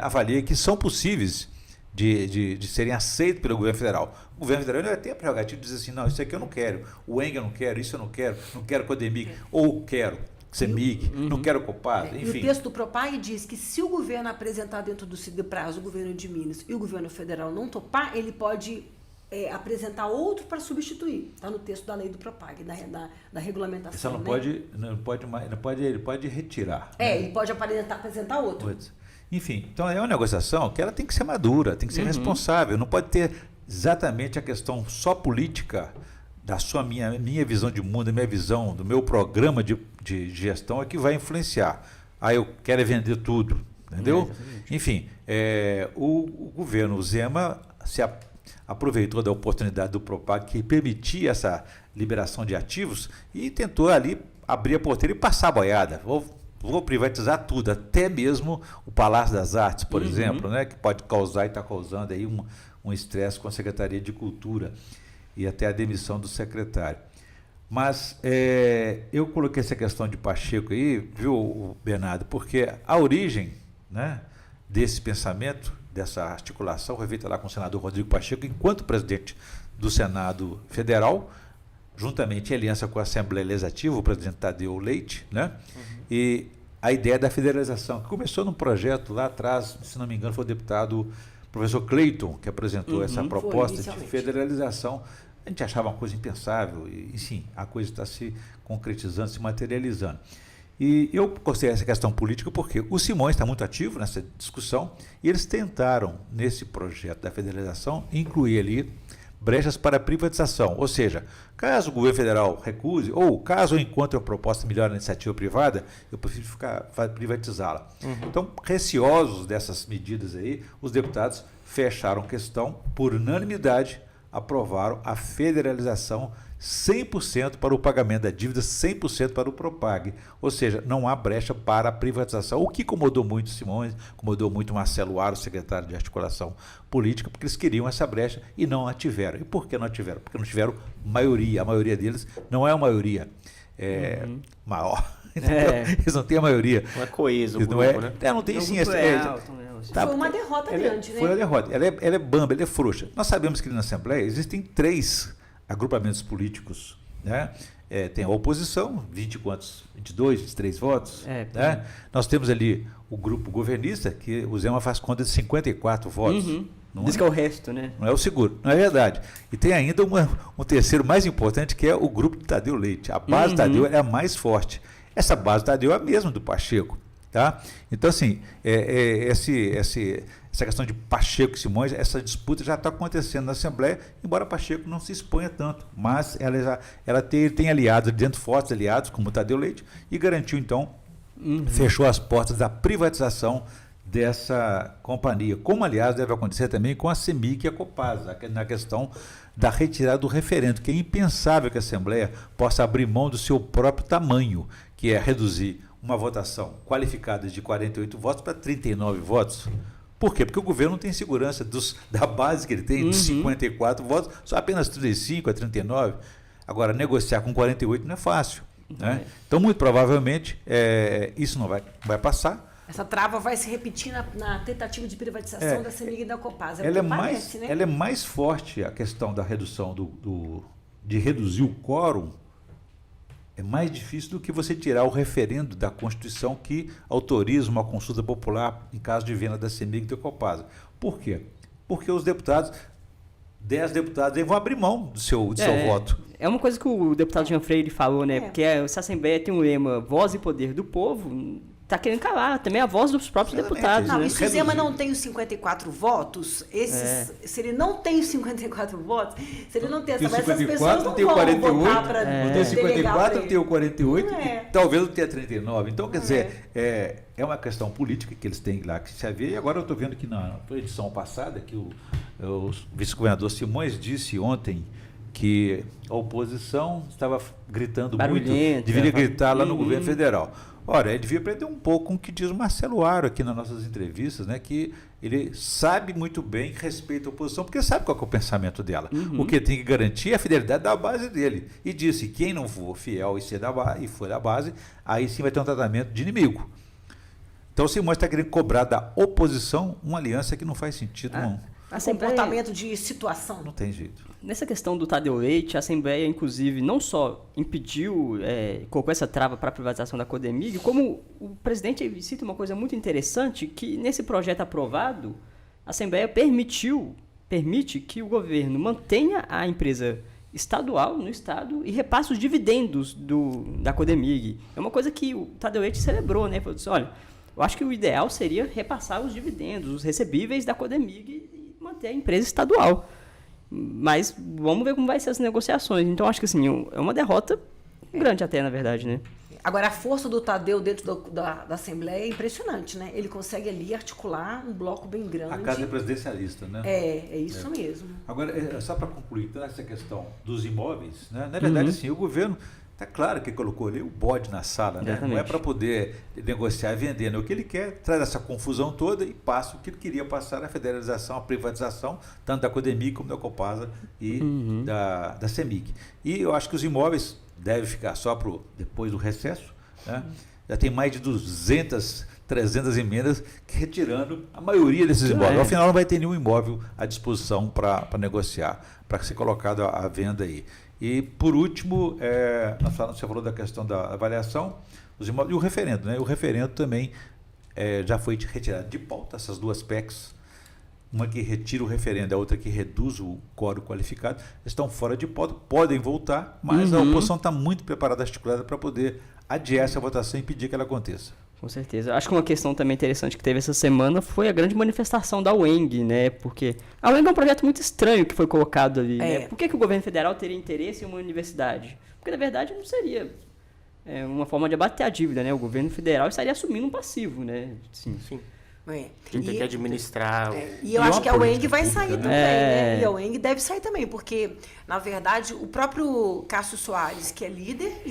Speaker 4: avalia que são possíveis de serem aceitos pelo governo federal. O governo federal vai ter a prerrogativa de dizer assim, não, isso aqui eu não quero, o ENG eu não quero, isso eu não quero CODEMIG, ou quero CEMIG, não quero Copasa, enfim.
Speaker 3: E o texto do Propag diz que se o governo apresentar dentro do prazo, o governo de Minas e o governo federal não topar, ele pode apresentar outro para substituir. Está no texto da lei do Propag, da regulamentação.
Speaker 4: Só não pode, ele pode retirar.
Speaker 3: Ele pode apresentar outro.
Speaker 4: Enfim, então é uma negociação que ela tem que ser madura, tem que ser responsável, não pode ter exatamente a questão só política da minha visão de mundo, a minha visão do meu programa de gestão é que vai influenciar. Eu quero vender tudo, entendeu? Enfim, o governo Zema se aproveitou da oportunidade do Propag que permitia essa liberação de ativos e tentou ali abrir a porteira e passar a boiada. Vou privatizar tudo, até mesmo o Palácio das Artes, por exemplo, né, que pode causar e está causando aí um estresse com a Secretaria de Cultura e até a demissão do secretário. Mas eu coloquei essa questão de Pacheco aí, viu, Bernardo, porque a origem, né, desse pensamento, dessa articulação, foi feita lá com o senador Rodrigo Pacheco, enquanto presidente do Senado Federal, juntamente em aliança com a Assembleia Legislativa, o presidente Tadeu Leite, né? E a ideia da federalização, que começou num projeto lá atrás, se não me engano, foi o deputado professor Cleiton, que apresentou essa proposta de federalização. A gente achava uma coisa impensável, e sim, a coisa está se concretizando, se materializando. E eu considero essa questão política porque o Simões está muito ativo nessa discussão, e eles tentaram, nesse projeto da federalização, incluir ali brechas para privatização, ou seja, caso o governo federal recuse, ou caso eu encontre uma proposta melhor na iniciativa privada, eu prefiro privatizá-la. Então, receosos dessas medidas aí, os deputados fecharam questão, por unanimidade, aprovaram a federalização 100% para o pagamento da dívida, 100% para o Propag. Ou seja, não há brecha para a privatização. O que incomodou muito Simões, incomodou muito Marcelo Aro, secretário de Articulação Política, porque eles queriam essa brecha e não a tiveram. E por que não a tiveram? Porque não tiveram maioria. A maioria deles não é uma maioria maior. Eles não têm a maioria.
Speaker 1: Não é coeso o grupo, né?
Speaker 4: Não tem sim.
Speaker 3: Foi uma derrota grande, né?
Speaker 4: Foi uma derrota. Ela é bamba, ela é frouxa. Nós sabemos que na Assembleia existem 3 agrupamentos políticos, né? Tem a oposição, 22, 23 votos. Né? Nós temos ali o grupo governista, que o Zema faz conta de 54 votos.
Speaker 2: Diz que é o resto, né?
Speaker 4: Não é o seguro, não é verdade. E tem ainda um terceiro mais importante, que é o grupo de Tadeu Leite. A base Tadeu é a mais forte. Essa base Tadeu é a mesma do Pacheco. Tá? Então, assim, essa questão de Pacheco e Simões, essa disputa já está acontecendo na Assembleia, embora Pacheco não se exponha tanto, mas ela tem aliados, dentro fortes aliados, como o Tadeu Leite, e garantiu, então, fechou as portas da privatização dessa companhia, como, aliás, deve acontecer também com a CEMIG e a Copasa, na questão da retirada do referendo, que é impensável que a Assembleia possa abrir mão do seu próprio tamanho, que é reduzir uma votação qualificada de 48 votos para 39 votos. Por quê? Porque o governo não tem segurança da base que ele tem, de 54 votos, só apenas 35 a 39. Agora, negociar com 48 não é fácil. Né? Então, muito provavelmente, isso não vai passar.
Speaker 3: Essa trava vai se repetir na tentativa de privatização da CEMIG e da Copasa.
Speaker 4: Ela é mais forte, a questão da redução de reduzir o quórum. É mais difícil do que você tirar o referendo da Constituição que autoriza uma consulta popular em caso de venda da CEMIG e da Copasa. Por quê? Porque os deputados, 10 deputados, vão abrir mão do seu voto.
Speaker 2: É uma coisa que o deputado Jean Freire falou, né? Porque essa Assembleia tem um lema, voz e poder do povo, está querendo calar também a voz dos próprios deputados.
Speaker 3: Não,
Speaker 2: né?
Speaker 3: E se o Zema não tem os 54 votos, se ele não tem os 54 votos, se ele não tem essa, essas pessoas não vão
Speaker 4: 48,
Speaker 3: votar para
Speaker 4: não tem 54, tem o 48 e talvez não tenha 39. Então, quer dizer, é uma questão política que eles têm lá que se haver. E agora eu estou vendo que na edição passada, que o vice-governador Simões disse ontem que a oposição estava gritando
Speaker 2: barulhento,
Speaker 4: muito, deveria gritar lá no governo federal. Ora, ele devia aprender um pouco com o que diz o Marcelo Aro aqui nas nossas entrevistas, né, que ele sabe muito bem, respeita a oposição, porque sabe qual é o pensamento dela. O que tem que garantir é a fidelidade da base dele. E disse, quem não for fiel e for da base, aí sim vai ter um tratamento de inimigo. Então o Simões está querendo cobrar da oposição uma aliança que não faz sentido
Speaker 3: comportamento de situação.
Speaker 4: Não tem jeito.
Speaker 2: Nessa questão do Tadeu Leite, a Assembleia, inclusive, não só impediu, colocou essa trava para a privatização da Codemig, como o presidente cita uma coisa muito interessante, que nesse projeto aprovado, a Assembleia permite que o governo mantenha a empresa estadual no estado e repasse os dividendos da Codemig. É uma coisa que o Tadeu Leite celebrou, né? Falou assim, olha, eu acho que o ideal seria repassar os dividendos, os recebíveis da Codemig e manter a empresa estadual. Mas vamos ver como vai ser as negociações. Então, acho que assim, é uma derrota grande até, na verdade, né?
Speaker 3: Agora, a força do Tadeu dentro da Assembleia é impressionante, né? Ele consegue ali articular um bloco bem grande.
Speaker 4: A casa é presidencialista, né?
Speaker 3: É isso mesmo.
Speaker 4: Agora, só para concluir, então, essa questão dos imóveis, né? Na verdade, sim, o governo, está claro que colocou ali o bode na sala, né? Não é para poder negociar e vender, né? O que ele quer traz essa confusão toda e passa o que ele queria passar, a federalização, a privatização, tanto da Codemig como da Copasa e da CEMIG. E eu acho que os imóveis devem ficar só depois do recesso, né? Já tem mais de 200, 300 emendas retirando a maioria desses imóveis. Ao final não vai ter nenhum imóvel à disposição para negociar, para ser colocado à venda aí. E, por último, você falou da questão da avaliação dos imóveis e o referendo, né? O referendo também já foi retirado de pauta, essas duas PECs, uma que retira o referendo, a outra que reduz o quórum qualificado, estão fora de pauta, podem voltar, mas a oposição está muito preparada, articulada para poder adiar essa votação e impedir que ela aconteça.
Speaker 2: Com certeza. Acho que uma questão também interessante que teve essa semana foi a grande manifestação da UENG, né? Porque a UENG é um projeto muito estranho que foi colocado ali, né? Por que o governo federal teria interesse em uma universidade? Porque, na verdade, não seria uma forma de abater a dívida, né? O governo federal estaria assumindo um passivo, né? Sim.
Speaker 1: Quem tem que administrar.
Speaker 3: E eu acho que a UENG vai sair também, né? E a UENG deve sair também, porque, na verdade, o próprio Cássio Soares, que é líder,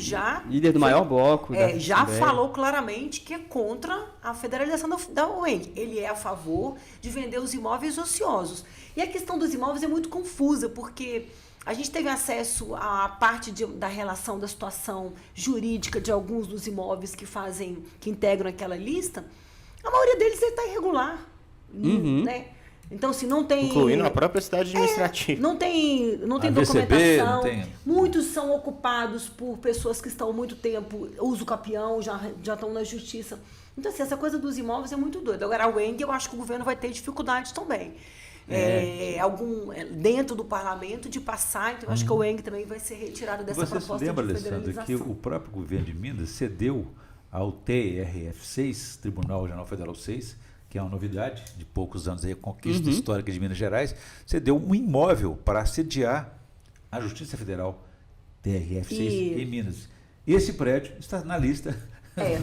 Speaker 2: líder do maior bloco.
Speaker 3: Já falou claramente que é contra a federalização da UENG. Ele é a favor de vender os imóveis ociosos. E a questão dos imóveis é muito confusa, porque a gente teve acesso à parte da relação da situação jurídica de alguns dos imóveis que integram aquela lista. A maioria deles está irregular, né? Então, assim, não tem...
Speaker 1: Incluindo a própria cidade administrativa.
Speaker 3: Não tem documentação. Muitos são ocupados por pessoas que estão há muito tempo, uso capião, já estão na justiça. Então, assim, essa coisa dos imóveis é muito doida. Agora, a UENG, eu acho que o governo vai ter dificuldades também. Dentro do parlamento, de passar. Então, eu acho que a UENG também vai ser retirada dessa proposta de federalização.
Speaker 4: Você lembra, Alessandra, que o próprio governo de Minas cedeu ao TRF6, Tribunal Regional Federal 6, que é uma novidade de poucos anos, aí, a conquista histórica de Minas Gerais, cedeu um imóvel para sediar a Justiça Federal TRF6 em Minas. E esse prédio está na lista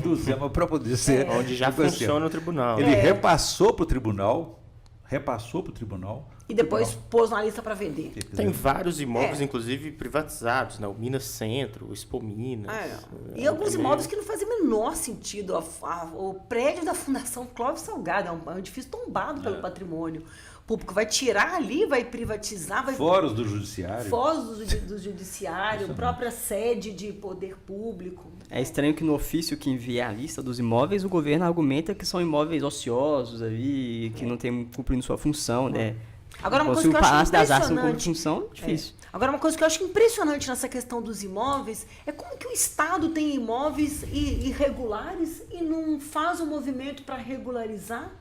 Speaker 4: do Zema para poder ser...
Speaker 1: Onde já funciona o tribunal.
Speaker 4: Ele repassou para o tribunal,
Speaker 3: e depois pôs na lista para vender.
Speaker 1: Tem vários imóveis, inclusive, privatizados, né? O Minas Centro, o Expo Minas.
Speaker 3: E alguns imóveis que não fazem o menor sentido. O prédio da Fundação Clóvis Salgado é um edifício tombado pelo patrimônio público. Vai tirar ali, vai privatizar.
Speaker 4: Fora os do judiciário.
Speaker 3: Fora do judiciário, própria sede de poder público.
Speaker 2: É estranho que no ofício que envia a lista dos imóveis, o governo argumenta que são imóveis ociosos ali, que não estão cumprindo sua função, né?
Speaker 3: Agora, uma coisa que eu acho impressionante...
Speaker 2: difícil.
Speaker 3: Agora, uma coisa que eu acho impressionante nessa questão dos imóveis é como que o Estado tem imóveis irregulares e não faz um movimento para regularizar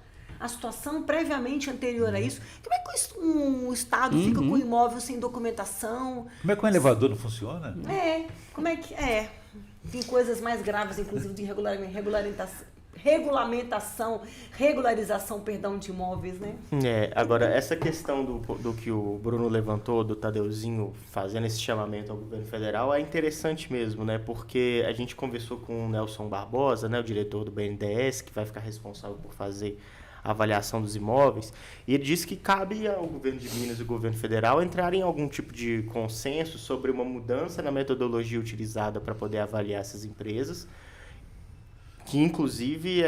Speaker 3: a situação previamente anterior a isso. Como é que um Estado fica com o imóvel sem documentação?
Speaker 4: Como é que um elevador não funciona?
Speaker 3: Como é que... Tem coisas mais graves, inclusive, de regularização de imóveis, né?
Speaker 1: Agora, essa questão do que o Bruno levantou, do Tadeuzinho fazendo esse chamamento ao governo federal, é interessante mesmo, né? Porque a gente conversou com o Nelson Barbosa, né, o diretor do BNDES, que vai ficar responsável por fazer a avaliação dos imóveis, e ele disse que cabe ao governo de Minas e ao governo federal entrarem em algum tipo de consenso sobre uma mudança na metodologia utilizada para poder avaliar essas empresas, que inclusive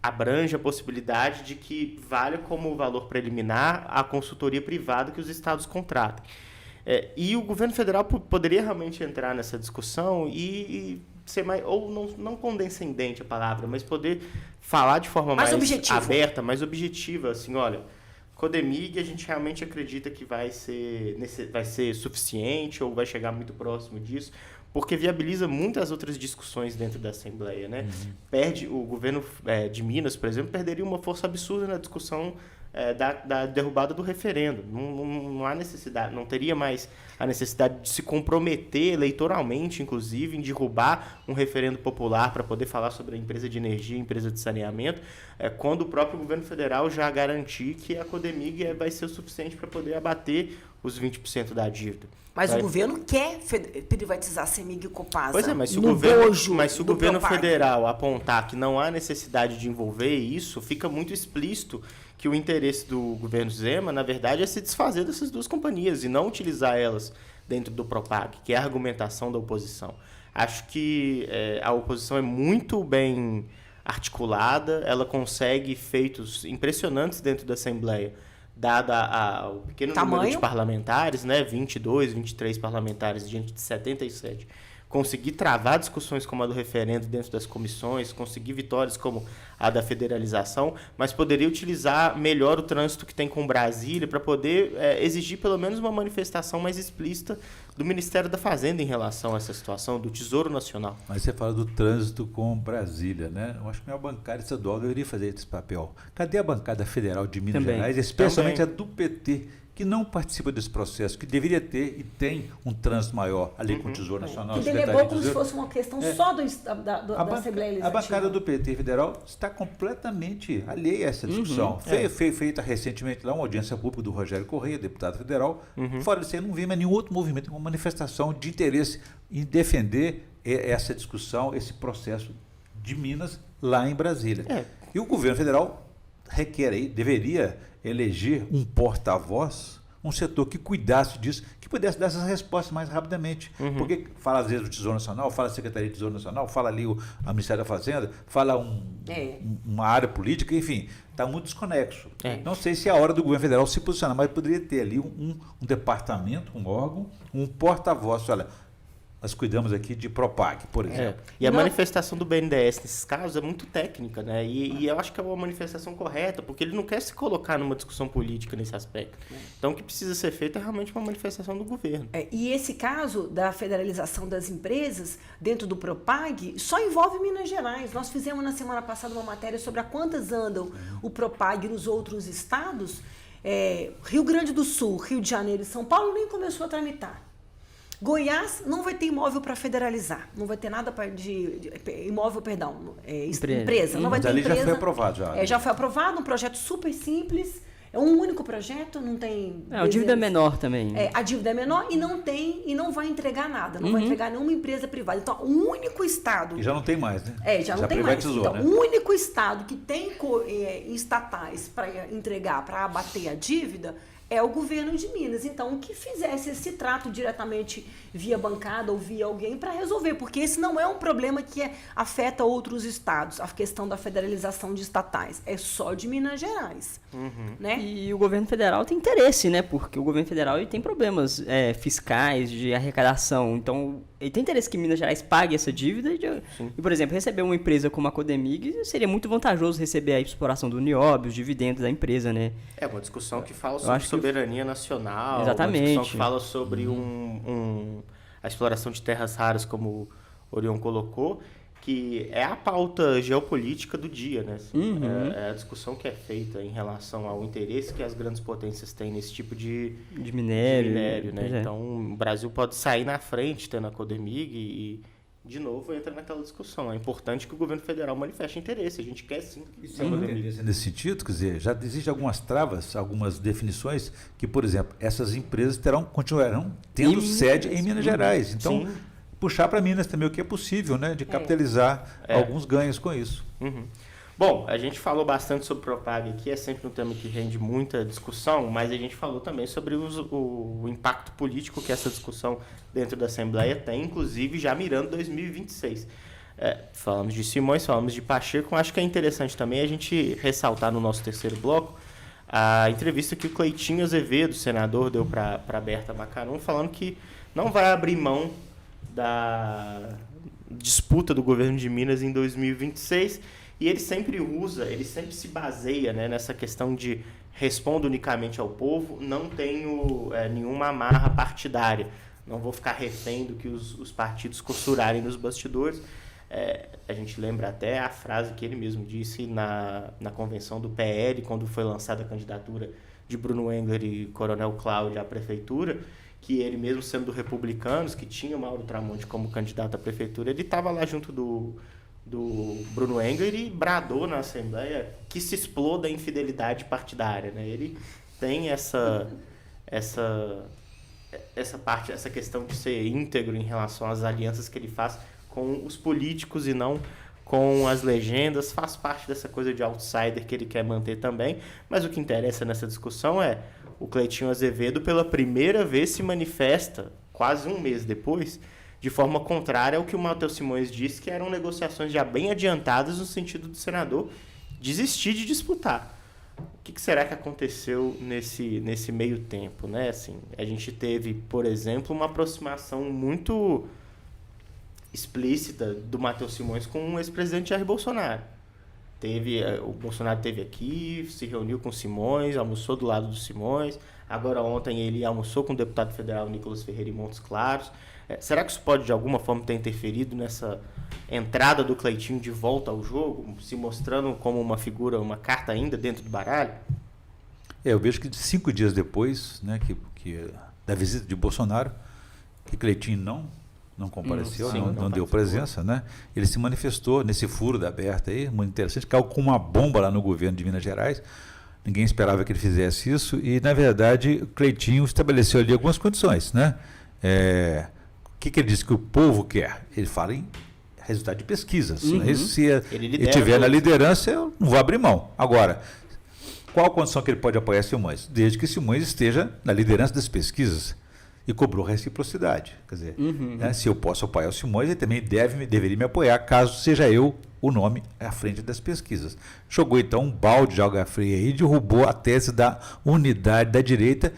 Speaker 1: abrange a possibilidade de que valha como valor preliminar a consultoria privada que os estados contratem. E o governo federal poderia realmente entrar nessa discussão e ser mais, ou não condescendente a palavra, mas poder falar de forma mais aberta, mais objetiva, assim, olha, Codemig, a gente realmente acredita que vai ser suficiente ou vai chegar muito próximo disso, porque viabiliza muitas outras discussões dentro da Assembleia, né? O governo de Minas, por exemplo, perderia uma força absurda na discussão da derrubada do referendo. Não há necessidade, não teria mais a necessidade de se comprometer eleitoralmente, inclusive, em derrubar um referendo popular para poder falar sobre a empresa de energia, a empresa de saneamento, quando o próprio governo federal já garantir que a Codemig vai ser o suficiente para poder abater os 20% da dívida.
Speaker 3: Mas o governo quer privatizar a CEMIG e o Copasa.
Speaker 1: Pois é, mas se o governo federal apontar que não há necessidade de envolver isso, fica muito explícito que o interesse do governo Zema, na verdade, é se desfazer dessas duas companhias e não utilizar elas dentro do Propag, que é a argumentação da oposição. Acho que a oposição é muito bem articulada, ela consegue feitos impressionantes dentro da Assembleia, dada o pequeno número de parlamentares, né, 22, 23 parlamentares diante de 77, conseguir travar discussões como a do referendo dentro das comissões, conseguir vitórias como a da federalização, mas poderia utilizar melhor o trânsito que tem com Brasília para poder exigir pelo menos uma manifestação mais explícita do Ministério da Fazenda em relação a essa situação, do Tesouro Nacional.
Speaker 4: Mas você fala do trânsito com Brasília, né? Eu acho que a bancada estadual deveria fazer esse papel. Cadê a bancada federal de Minas Gerais, especialmente a do PT, que não participa desse processo, que deveria ter e tem um trânsito maior ali com o Tesouro Nacional.
Speaker 3: Que delegou como se fosse uma questão só da Assembleia Legislativa.
Speaker 4: A bancada do PT federal está completamente alheia a essa discussão. Foi feita recentemente lá uma audiência pública do Rogério Correia, deputado federal. Fora disso, eu não vi mais nenhum outro movimento, uma manifestação de interesse em defender essa discussão, esse processo de Minas lá em Brasília. E o governo federal deveria eleger um porta-voz, um setor que cuidasse disso, que pudesse dar essas respostas mais rapidamente. Porque fala às vezes o Tesouro Nacional, fala a Secretaria do Tesouro Nacional, fala ali o Ministério da Fazenda, fala uma área política, enfim, está muito desconexo. Não sei se é a hora do governo federal se posicionar, mas poderia ter ali um departamento, um órgão, um porta-voz. Olha, nós cuidamos aqui de Propag, por exemplo.
Speaker 1: E a manifestação do BNDES nesses casos é muito técnica, né? E eu acho que é uma manifestação correta, porque ele não quer se colocar numa discussão política nesse aspecto. Então, o que precisa ser feito é realmente uma manifestação do governo.
Speaker 3: E esse caso da federalização das empresas dentro do Propag só envolve Minas Gerais. Nós fizemos na semana passada uma matéria sobre a quantas andam o Propag nos outros estados. Rio Grande do Sul, Rio de Janeiro e São Paulo nem começou a tramitar. Goiás não vai ter imóvel para federalizar, não vai ter nada de imóvel, perdão, empresa. Não vai ter empresa.
Speaker 4: Já foi aprovado.
Speaker 3: Já foi aprovado, um projeto super simples, é um único projeto, não tem...
Speaker 2: a dívida é menor também.
Speaker 3: A dívida é menor e não vai entregar nada, não vai entregar nenhuma empresa privada. Então, o único estado...
Speaker 4: E já não tem mais, né?
Speaker 3: Já não tem mais. Então, né? O único estado que tem estatais para entregar, para abater a dívida... é o governo de Minas. Então, que fizesse esse trato diretamente via bancada ou via alguém para resolver, porque esse não é um problema que afeta outros estados, a questão da federalização de estatais. É só de Minas Gerais. Né?
Speaker 2: E o governo federal tem interesse, né? Porque o governo federal ele tem problemas fiscais, de arrecadação. Então, ele tem interesse que Minas Gerais pague essa dívida. E, por exemplo, receber uma empresa como a Codemig seria muito vantajoso receber a exploração do Nióbio, os dividendos da empresa, né?
Speaker 1: É uma discussão que fala sobre soberania nacional.
Speaker 2: Exatamente.
Speaker 1: Uma discussão que fala sobre a exploração de terras raras, como o Orion colocou, que é a pauta geopolítica do dia, né? É a discussão que é feita em relação ao interesse que as grandes potências têm nesse tipo de minério, né? Então, o Brasil pode sair na frente tendo a Codemig e de novo entra naquela discussão. É importante que o governo federal manifeste interesse. A gente quer sim.
Speaker 4: Isso é uma tendência nesse sentido, quer dizer, já existem algumas travas, algumas definições que, por exemplo, essas empresas continuarão tendo sede em Minas Gerais. Então, puxar para Minas também o que é possível, né, de capitalizar alguns ganhos com isso.
Speaker 1: Bom, a gente falou bastante sobre Propag aqui, é sempre um tema que rende muita discussão, mas a gente falou também sobre o impacto político que essa discussão dentro da Assembleia tem, inclusive já mirando 2026. Falamos de Simões, falamos de Pacheco, acho que é interessante também a gente ressaltar no nosso terceiro bloco a entrevista que o Cleitinho Azevedo, senador, deu para a Berta Macaron, falando que não vai abrir mão da disputa do governo de Minas em 2026, e ele sempre se baseia, né, nessa questão de respondo unicamente ao povo, não tenho nenhuma amarra partidária, não vou ficar refém do que os partidos costurarem nos bastidores. A gente lembra até a frase que ele mesmo disse na convenção do PL, quando foi lançada a candidatura de Bruno Engler e Coronel Cláudio à prefeitura, que ele mesmo sendo do Republicanos, que tinha o Mauro Tramonte como candidato à prefeitura, ele estava lá junto do Bruno Engler e bradou na Assembleia que se exploda a infidelidade partidária, né? Ele tem essa parte, essa questão de ser íntegro em relação às alianças que ele faz com os políticos e não com as legendas, faz parte dessa coisa de outsider que ele quer manter também, mas o que interessa nessa discussão é o Cleitinho Azevedo pela primeira vez se manifesta, quase um mês depois, de forma contrária ao que o Matheus Simões disse, que eram negociações já bem adiantadas no sentido do senador desistir de disputar. O que será que aconteceu nesse meio tempo, né? Assim, a gente teve, por exemplo, uma aproximação muito explícita do Matheus Simões com o ex-presidente Jair Bolsonaro. O Bolsonaro esteve aqui, se reuniu com o Simões, almoçou do lado do Simões. Agora ontem ele almoçou com o deputado federal Nicolas Ferreira em Montes Claros. Será que isso pode de alguma forma ter interferido nessa entrada do Cleitinho de volta ao jogo, se mostrando como uma figura, uma carta ainda dentro do baralho?
Speaker 4: Eu vejo que 5 dias depois, né, da visita de Bolsonaro, que Cleitinho não compareceu, não deu presença, né? Ele se manifestou nesse furo da Aberta aí, muito interessante, caiu com uma bomba lá no governo de Minas Gerais. Ninguém esperava que ele fizesse isso e, na verdade, o Cleitinho estabeleceu ali algumas condições, né? O que ele disse que o povo quer? Ele fala em resultado de pesquisas. Né? Se ele estiver na liderança, eu não vou abrir mão. Agora, qual a condição que ele pode apoiar Simões? Desde que Simões esteja na liderança das pesquisas. E cobrou reciprocidade. Quer dizer, né, se eu posso apoiar o Simões, ele também deveria me apoiar, caso seja eu o nome à frente das pesquisas. Jogou então um balde de água fria aí e derrubou a tese da unidade da direita,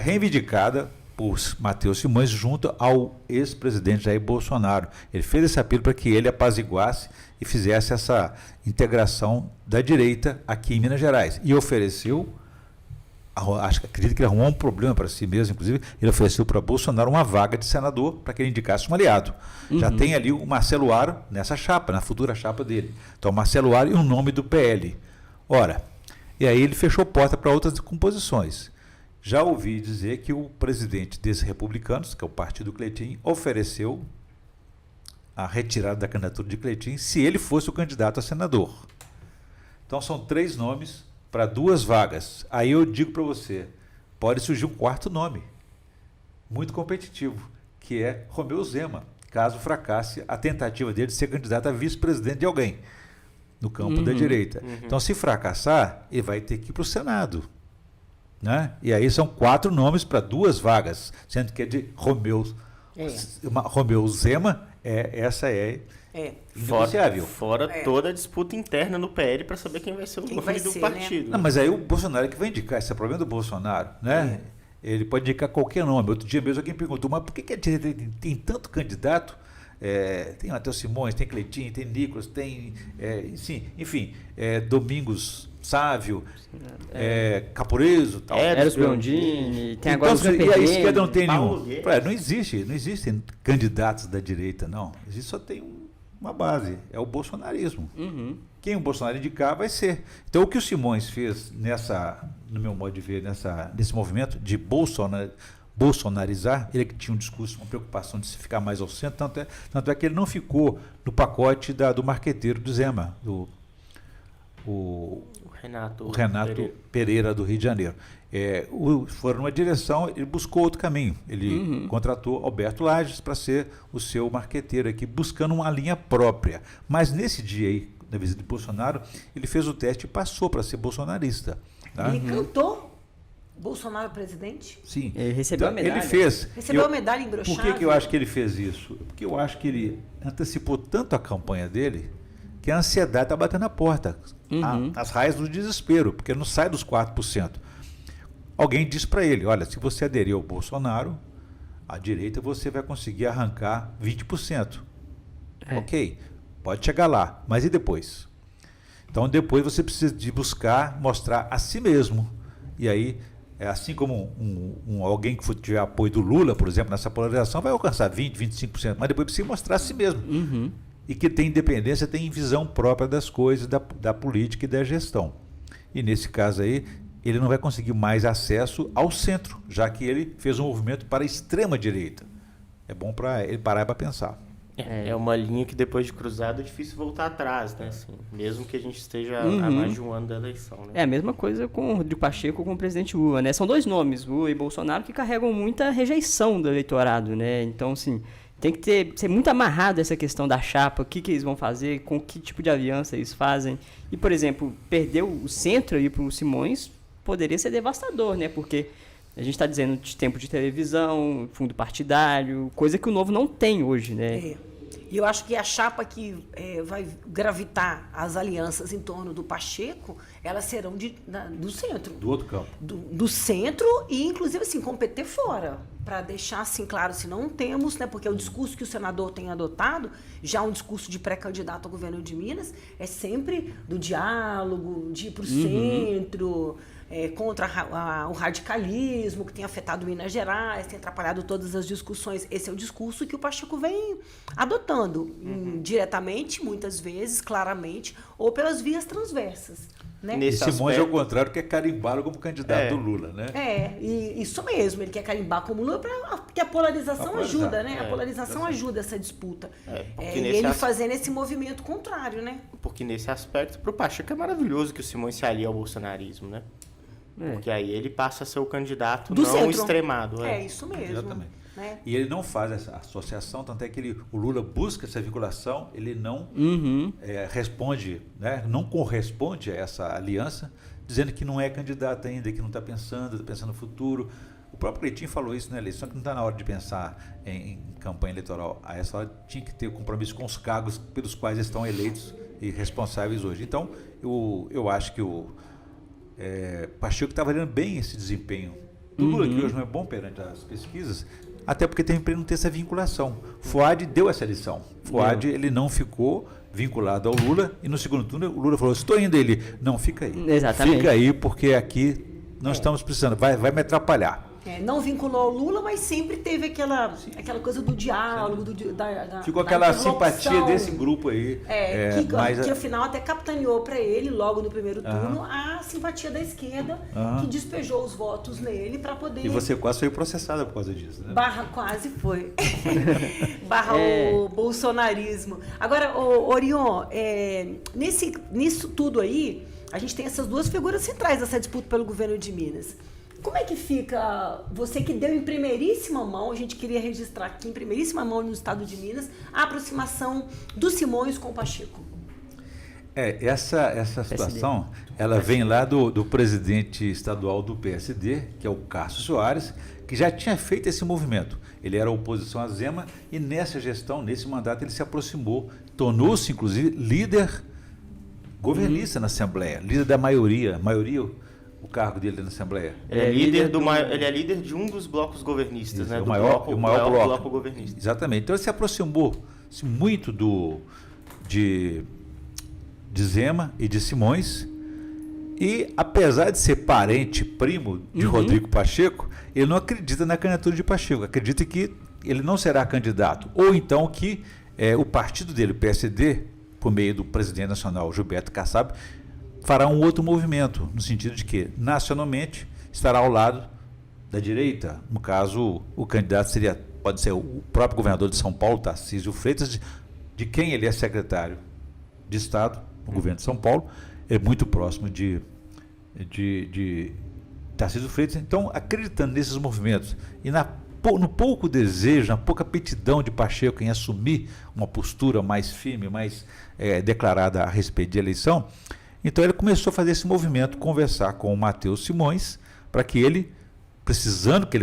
Speaker 4: reivindicada por Matheus Simões junto ao ex-presidente Jair Bolsonaro. Ele fez esse apelo para que ele apaziguasse e fizesse essa integração da direita aqui em Minas Gerais. E ofereceu, acredito que ele arrumou um problema para si mesmo, inclusive, ele ofereceu para Bolsonaro uma vaga de senador para que ele indicasse um aliado. Já tem ali o Marcelo Aro nessa chapa, na futura chapa dele. Então, Marcelo Aro e o nome do PL. Ora, e aí ele fechou porta para outras composições. Já ouvi dizer que o presidente desses republicanos, que é o partido Cleitinho, ofereceu a retirada da candidatura de Cleitinho se ele fosse o candidato a senador. Então, são 3 nomes para 2 vagas. Aí eu digo para você, pode surgir um 4º nome, muito competitivo, que é Romeu Zema, caso fracasse a tentativa dele de ser candidato a vice-presidente de alguém no campo da direita. Então, se fracassar, ele vai ter que ir para o Senado. Né? E aí são 4 nomes para 2 vagas, sendo que é de Romeu Zema, essa é indegociável.
Speaker 1: Fora toda a disputa interna no PL para saber quem vai ser o nome do partido.
Speaker 4: Né? Não, mas aí o Bolsonaro é que vai indicar, esse é o problema do Bolsonaro, né? Ele pode indicar qualquer nome. Outro dia mesmo alguém perguntou, mas por que a direita tem tanto candidato? Tem Matheus Simões, tem Cleitinho, tem Nicolas, tem Domingos Sávio, Caporeso, tal.
Speaker 2: Eros Biondini, tem agora
Speaker 4: então,
Speaker 2: o
Speaker 4: e a esquerda não tem nenhum. Não existem candidatos da direita, não. Só tem uma base, é o bolsonarismo. Quem o Bolsonaro indicar vai ser. Então, o que o Simões fez no meu modo de ver, nesse movimento de bolsonarizar, ele que tinha um discurso, uma preocupação de se ficar mais ao centro, tanto é que ele não ficou no pacote do marqueteiro do Zema, o Renato Pereira do Rio de Janeiro. Foram numa direção, ele buscou outro caminho. Ele contratou Alberto Lages para ser o seu marqueteiro aqui, buscando uma linha própria. Mas nesse dia aí, na visita de Bolsonaro, ele fez o teste e passou para ser bolsonarista. Tá?
Speaker 3: Ele cantou Bolsonaro presidente?
Speaker 4: Sim.
Speaker 2: Ele recebeu a medalha.
Speaker 4: Ele fez.
Speaker 3: Recebeu a medalha embroxada.
Speaker 4: Por que eu acho que ele fez isso? Porque eu acho que ele antecipou tanto a campanha dele que a ansiedade está batendo na porta. As raias do desespero, porque não sai dos 4%. Alguém disse para ele, olha, se você aderir ao Bolsonaro, à direita você vai conseguir arrancar 20%. Ok, pode chegar lá, mas e depois? Então, depois você precisa de buscar mostrar a si mesmo. E aí, assim como alguém que tiver apoio do Lula, por exemplo, nessa polarização, vai alcançar 20%, 25%, mas depois precisa mostrar a si mesmo. E que tem independência, tem visão própria das coisas, da política e da gestão. E nesse caso aí, ele não vai conseguir mais acesso ao centro, já que ele fez um movimento para a extrema-direita. É bom para ele parar para pensar.
Speaker 1: É uma linha que depois de cruzada é difícil voltar atrás, né? Assim, mesmo que a gente esteja há mais de um ano da eleição. Né?
Speaker 2: É a mesma coisa com o Rodrigo Pacheco com o presidente Lula, né? São dois nomes, Lula e Bolsonaro, que carregam muita rejeição do eleitorado, né? Então, assim, tem que ser muito amarrado essa questão da chapa, o que eles vão fazer, com que tipo de aliança eles fazem. E, por exemplo, perder o centro aí para o Simões poderia ser devastador, né? Porque a gente está dizendo de tempo de televisão, fundo partidário, coisa que o Novo não tem hoje, né?
Speaker 3: E eu acho que a chapa que vai gravitar as alianças em torno do Pacheco, elas serão do centro.
Speaker 4: Do outro campo.
Speaker 3: Do centro e, inclusive, assim, com o PT fora. Para deixar assim claro, se não temos, né? Porque o discurso que o senador tem adotado, já um discurso de pré-candidato ao governo de Minas, é sempre do diálogo, de ir para o centro, contra o radicalismo que tem afetado Minas Gerais, tem atrapalhado todas as discussões. Esse é o discurso que o Pacheco vem adotando, diretamente, muitas vezes, claramente, ou pelas vias transversas. Né?
Speaker 4: E Simões, ao contrário, quer carimbar como candidato do Lula, né?
Speaker 3: Isso mesmo, ele quer carimbar como Lula, porque a polarização ajuda, né? A polarização ajuda essa disputa. E ele fazendo esse movimento contrário, né?
Speaker 1: Porque nesse aspecto, para o Pacheco é maravilhoso que o Simões se alie ao bolsonarismo, né? Porque aí ele passa a ser o candidato
Speaker 3: do
Speaker 1: não
Speaker 3: centro.
Speaker 1: Extremado.
Speaker 3: Isso mesmo.
Speaker 4: Exatamente.
Speaker 3: Né?
Speaker 4: E ele não faz essa associação, tanto é que o Lula busca essa vinculação, ele não responde, né, não corresponde a essa aliança, dizendo que não é candidato ainda, que não está pensando no futuro. O próprio Cleitinho falou isso na eleição, que não está na hora de pensar em campanha eleitoral. A essa hora tinha que ter compromisso com os cargos pelos quais estão eleitos e responsáveis hoje. Então, eu acho que o Pacheco está valendo bem esse desempenho do Lula, que hoje não é bom perante as pesquisas, até porque tem para ele não ter essa vinculação. Fuad deu essa lição. Fuad, ele não ficou vinculado ao Lula, e no segundo turno o Lula falou, estou indo, ele, não, fica aí.
Speaker 2: Exatamente.
Speaker 4: Fica aí, porque aqui não estamos precisando, vai me atrapalhar.
Speaker 3: Não vinculou ao Lula, mas sempre teve aquela coisa do diálogo,
Speaker 4: ficou aquela simpatia desse grupo aí.
Speaker 3: Que afinal até capitaneou para ele, logo no primeiro turno, a simpatia da esquerda, que despejou os votos nele para poder...
Speaker 4: E você quase foi processada por causa disso, né?
Speaker 3: Quase foi. O bolsonarismo. Agora, Orion, nisso tudo aí, a gente tem essas duas figuras centrais dessa disputa pelo governo de Minas. Como é que fica, você que deu em primeiríssima mão, a gente queria registrar aqui em primeiríssima mão no estado de Minas, a aproximação do Simões com o Pacheco?
Speaker 4: Essa situação, ela vem lá do presidente estadual do PSD, que é o Cássio Soares, que já tinha feito esse movimento. Ele era oposição a Zema e nessa gestão, nesse mandato, ele se aproximou, tornou-se, inclusive, líder governista na Assembleia, líder da maioria, o cargo dele na Assembleia.
Speaker 1: Ele é líder de um dos blocos governistas, né?
Speaker 4: O maior bloco
Speaker 1: governista.
Speaker 4: Exatamente. Então ele se aproximou muito de Zema e de Simões, e apesar de ser parente, primo de Rodrigo Pacheco, ele não acredita na candidatura de Pacheco, acredita que ele não será candidato, ou então que o partido dele, o PSD, por meio do presidente nacional Gilberto Kassab, fará um outro movimento, no sentido de que, nacionalmente, estará ao lado da direita. No caso, o candidato pode ser o próprio governador de São Paulo, Tarcísio Freitas, de quem ele é secretário de Estado, no governo de São Paulo, é muito próximo de Tarcísio Freitas. Então, acreditando nesses movimentos e no pouco desejo, na pouca aptidão de Pacheco em assumir uma postura mais firme, mais declarada a respeito de eleição, então ele começou a fazer esse movimento, conversar com o Matheus Simões, para que ele,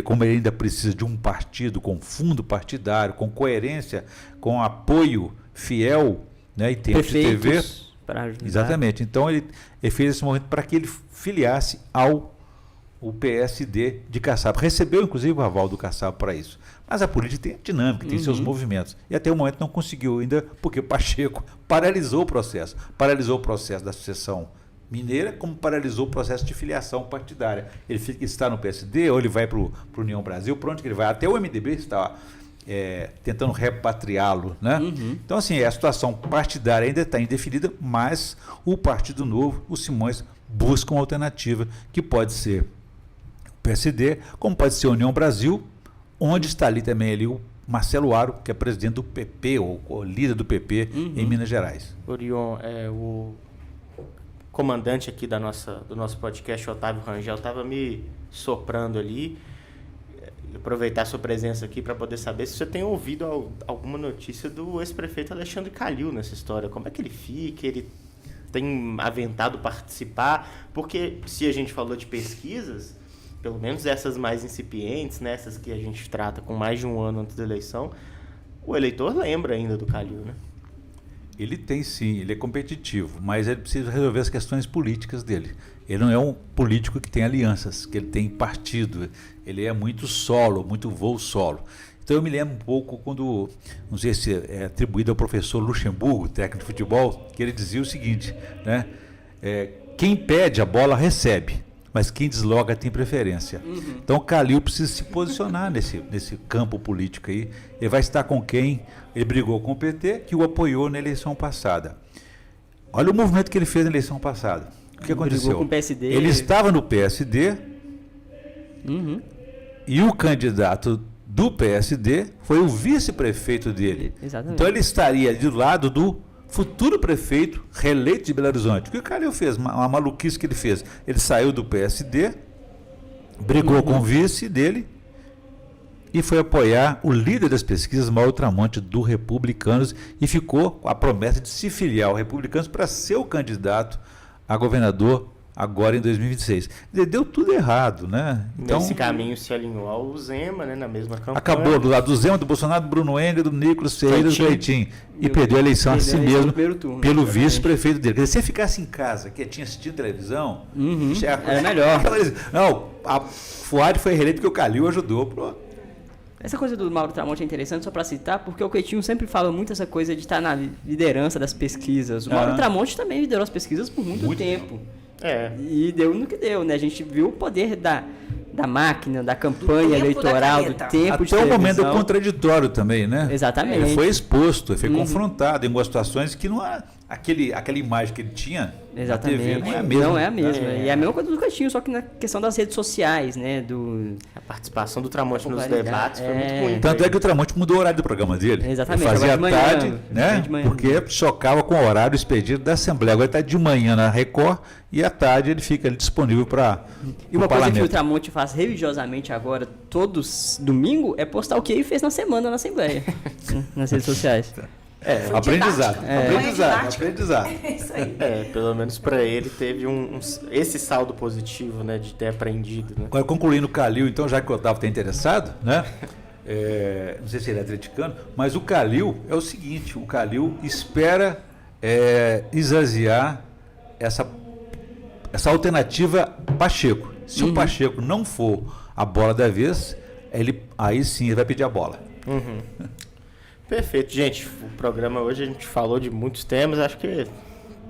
Speaker 4: como ele ainda precisa de um partido com fundo partidário, com coerência, com apoio fiel, né, e tempo de TV.
Speaker 2: Para ajudar.
Speaker 4: Exatamente. Então ele fez esse movimento para que ele filiasse ao o PSD de Kassab. Recebeu, inclusive, o aval do Kassab para isso. Mas a política tem dinâmica, tem seus movimentos. E até o momento não conseguiu ainda, porque o Pacheco paralisou o processo. Paralisou o processo da sucessão mineira, como paralisou o processo de filiação partidária. Ele está no PSD, ou ele vai para o União Brasil, para onde que ele vai? Até o MDB está tentando repatriá-lo, né? Então, assim, a situação partidária ainda está indefinida, mas o Partido Novo, o Simões, busca uma alternativa, que pode ser o PSD, como pode ser a União Brasil, onde está ali também ali o Marcelo Aro, que é presidente do PP, ou líder do PP em Minas Gerais.
Speaker 1: Orion, o comandante aqui do nosso podcast, Otávio Rangel, estava me soprando ali. Aproveitar a sua presença aqui para poder saber se você tem ouvido alguma notícia do ex-prefeito Alexandre Calil nessa história. Como é que ele fica? Ele tem aventado participar? Porque se a gente falou de pesquisas, pelo menos essas mais incipientes, né, essas que a gente trata com mais de um ano antes da eleição, o eleitor lembra ainda do Calil, né?
Speaker 4: Ele tem sim, ele é competitivo, mas ele precisa resolver as questões políticas dele. Ele não é um político que tem alianças, que ele tem partido, ele é muito solo, muito voo solo. Então eu me lembro um pouco quando, não sei se é atribuído ao professor Luxemburgo, técnico de futebol, que ele dizia o seguinte, né? Quem pede a bola recebe, mas quem desloga tem preferência. Então o Calil precisa se posicionar nesse campo político aí. Ele vai estar com quem? Ele brigou com o PT, que o apoiou na eleição passada. Olha o movimento que ele fez na eleição passada. O que aconteceu?
Speaker 2: Brigou com o PSD.
Speaker 4: Ele estava no PSD e o candidato do PSD foi o vice-prefeito dele.
Speaker 2: Exatamente.
Speaker 4: Então ele estaria do lado do futuro prefeito reeleito de Belo Horizonte. O que o Calil fez? Uma maluquice que ele fez. Ele saiu do PSD, brigou com o vice dele e foi apoiar o líder das pesquisas, Mauro Tramonte, do Republicanos, e ficou com a promessa de se filiar ao Republicanos para ser o candidato a governador agora em 2026. Deu tudo errado, né?
Speaker 1: Então, nesse caminho se alinhou ao Zema, né, na mesma campanha.
Speaker 4: Acabou do lado do Zema, do Bolsonaro, do Bruno Engel, do Nicolas Ferreira, do Cleitinho. E perdeu a eleição a si mesmo pelo vice-prefeito dele. Quer dizer, se você ficasse em casa, quietinho assistindo televisão,
Speaker 2: era melhor.
Speaker 4: Não, a Fuad foi reeleito porque o Calil ajudou. Pronto.
Speaker 2: Essa coisa do Mauro Tramonte é interessante, só para citar, porque o Cleitinho sempre fala muito essa coisa de estar na liderança das pesquisas. O Mauro Tramonte também liderou as pesquisas por muito tempo. E deu no que deu, né? A gente viu o poder da máquina, da campanha eleitoral, do tempo de
Speaker 4: televisão. Até o momento do contraditório também, né?
Speaker 2: Exatamente.
Speaker 4: Ele foi exposto, ele foi confrontado em algumas situações que não é aquela imagem que ele tinha na TV, não é a mesma.
Speaker 2: Não é a mesma. E é a mesma coisa do Cleitinho, só que na questão das redes sociais, né?
Speaker 1: A participação do Tramonte nos debates foi muito ruim.
Speaker 4: Tanto é que o Tramonte mudou o horário do programa dele.
Speaker 2: Exatamente.
Speaker 4: Ele fazia tarde, né? Porque chocava com o horário expedido da Assembleia. Agora ele está de manhã na Record e à tarde ele fica ali disponível para
Speaker 2: E uma coisa que o Tramonte faz religiosamente agora, todos domingo, é postar o que ele fez na semana na Assembleia, nas redes sociais.
Speaker 4: Aprendizado. Aprendizado.
Speaker 3: É isso aí.
Speaker 1: Pelo menos para ele teve esse saldo positivo, né, de ter aprendido. Né?
Speaker 4: Agora, concluindo o Calil, então, já que o Otávio está interessado, né? Não sei se ele é atleticano, mas o Calil é o seguinte: o Calil espera esvaziar essa alternativa Pacheco. Se o Pacheco não for a bola da vez, aí sim ele vai pedir a bola.
Speaker 1: Perfeito, gente. O programa hoje a gente falou de muitos temas. Acho que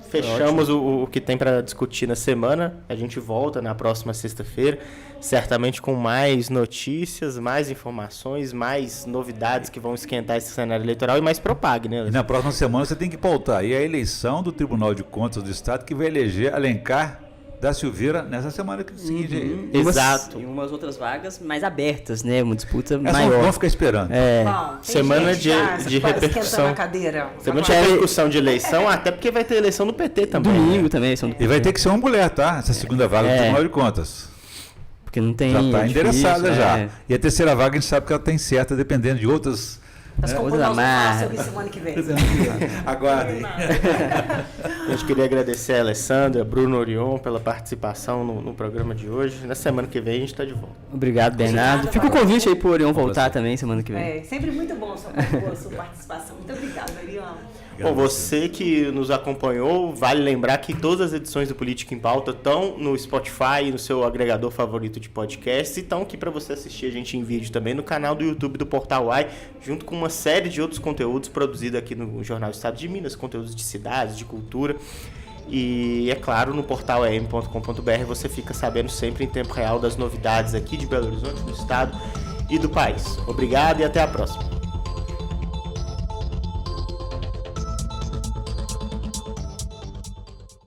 Speaker 1: fechamos o que tem para discutir na semana. A gente volta na próxima sexta-feira, certamente com mais notícias, mais informações, mais novidades que vão esquentar esse cenário eleitoral e mais propague, né?
Speaker 4: E na próxima semana você tem que pautar aí a eleição do Tribunal de Contas do Estado, que vai eleger Alencar da Silveira nessa semana seguinte aí.
Speaker 1: Exato.
Speaker 2: E umas outras vagas mais abertas, né? Uma disputa maior.
Speaker 4: Vamos ficar esperando.
Speaker 3: Bom,
Speaker 1: semana de repercussão.
Speaker 3: Na cadeira.
Speaker 1: Semana de repercussão de eleição, até porque vai ter eleição do PT também.
Speaker 2: Domingo também.
Speaker 4: E vai ter que ser uma mulher, tá? Essa segunda vaga do Tribunal de Contas.
Speaker 2: Porque não tem...
Speaker 4: Já está endereçada já. E a terceira vaga a gente sabe que ela está incerta, dependendo de outras...
Speaker 3: Mas como nós vamos falar sobre semana que vem.
Speaker 4: Aguardem.
Speaker 1: A gente queria agradecer a Alessandra, Bruno Orion pela participação no programa de hoje. Na semana que vem a gente está de volta.
Speaker 2: Obrigado, Bernardo. Fica o convite aí para o Orion voltar também semana que vem.
Speaker 3: Sempre muito bom a sua participação. Muito obrigado, Orion.
Speaker 1: Bom, você que nos acompanhou, vale lembrar que todas as edições do Política em Pauta estão no Spotify, no seu agregador favorito de podcast, e estão aqui para você assistir a gente em vídeo também no canal do YouTube do Portal UAI, junto com uma série de outros conteúdos produzidos aqui no Jornal Estado de Minas, conteúdos de cidades, de cultura. E, é claro, no portal em.com.br você fica sabendo sempre em tempo real das novidades aqui de Belo Horizonte, do estado e do país. Obrigado e até a próxima.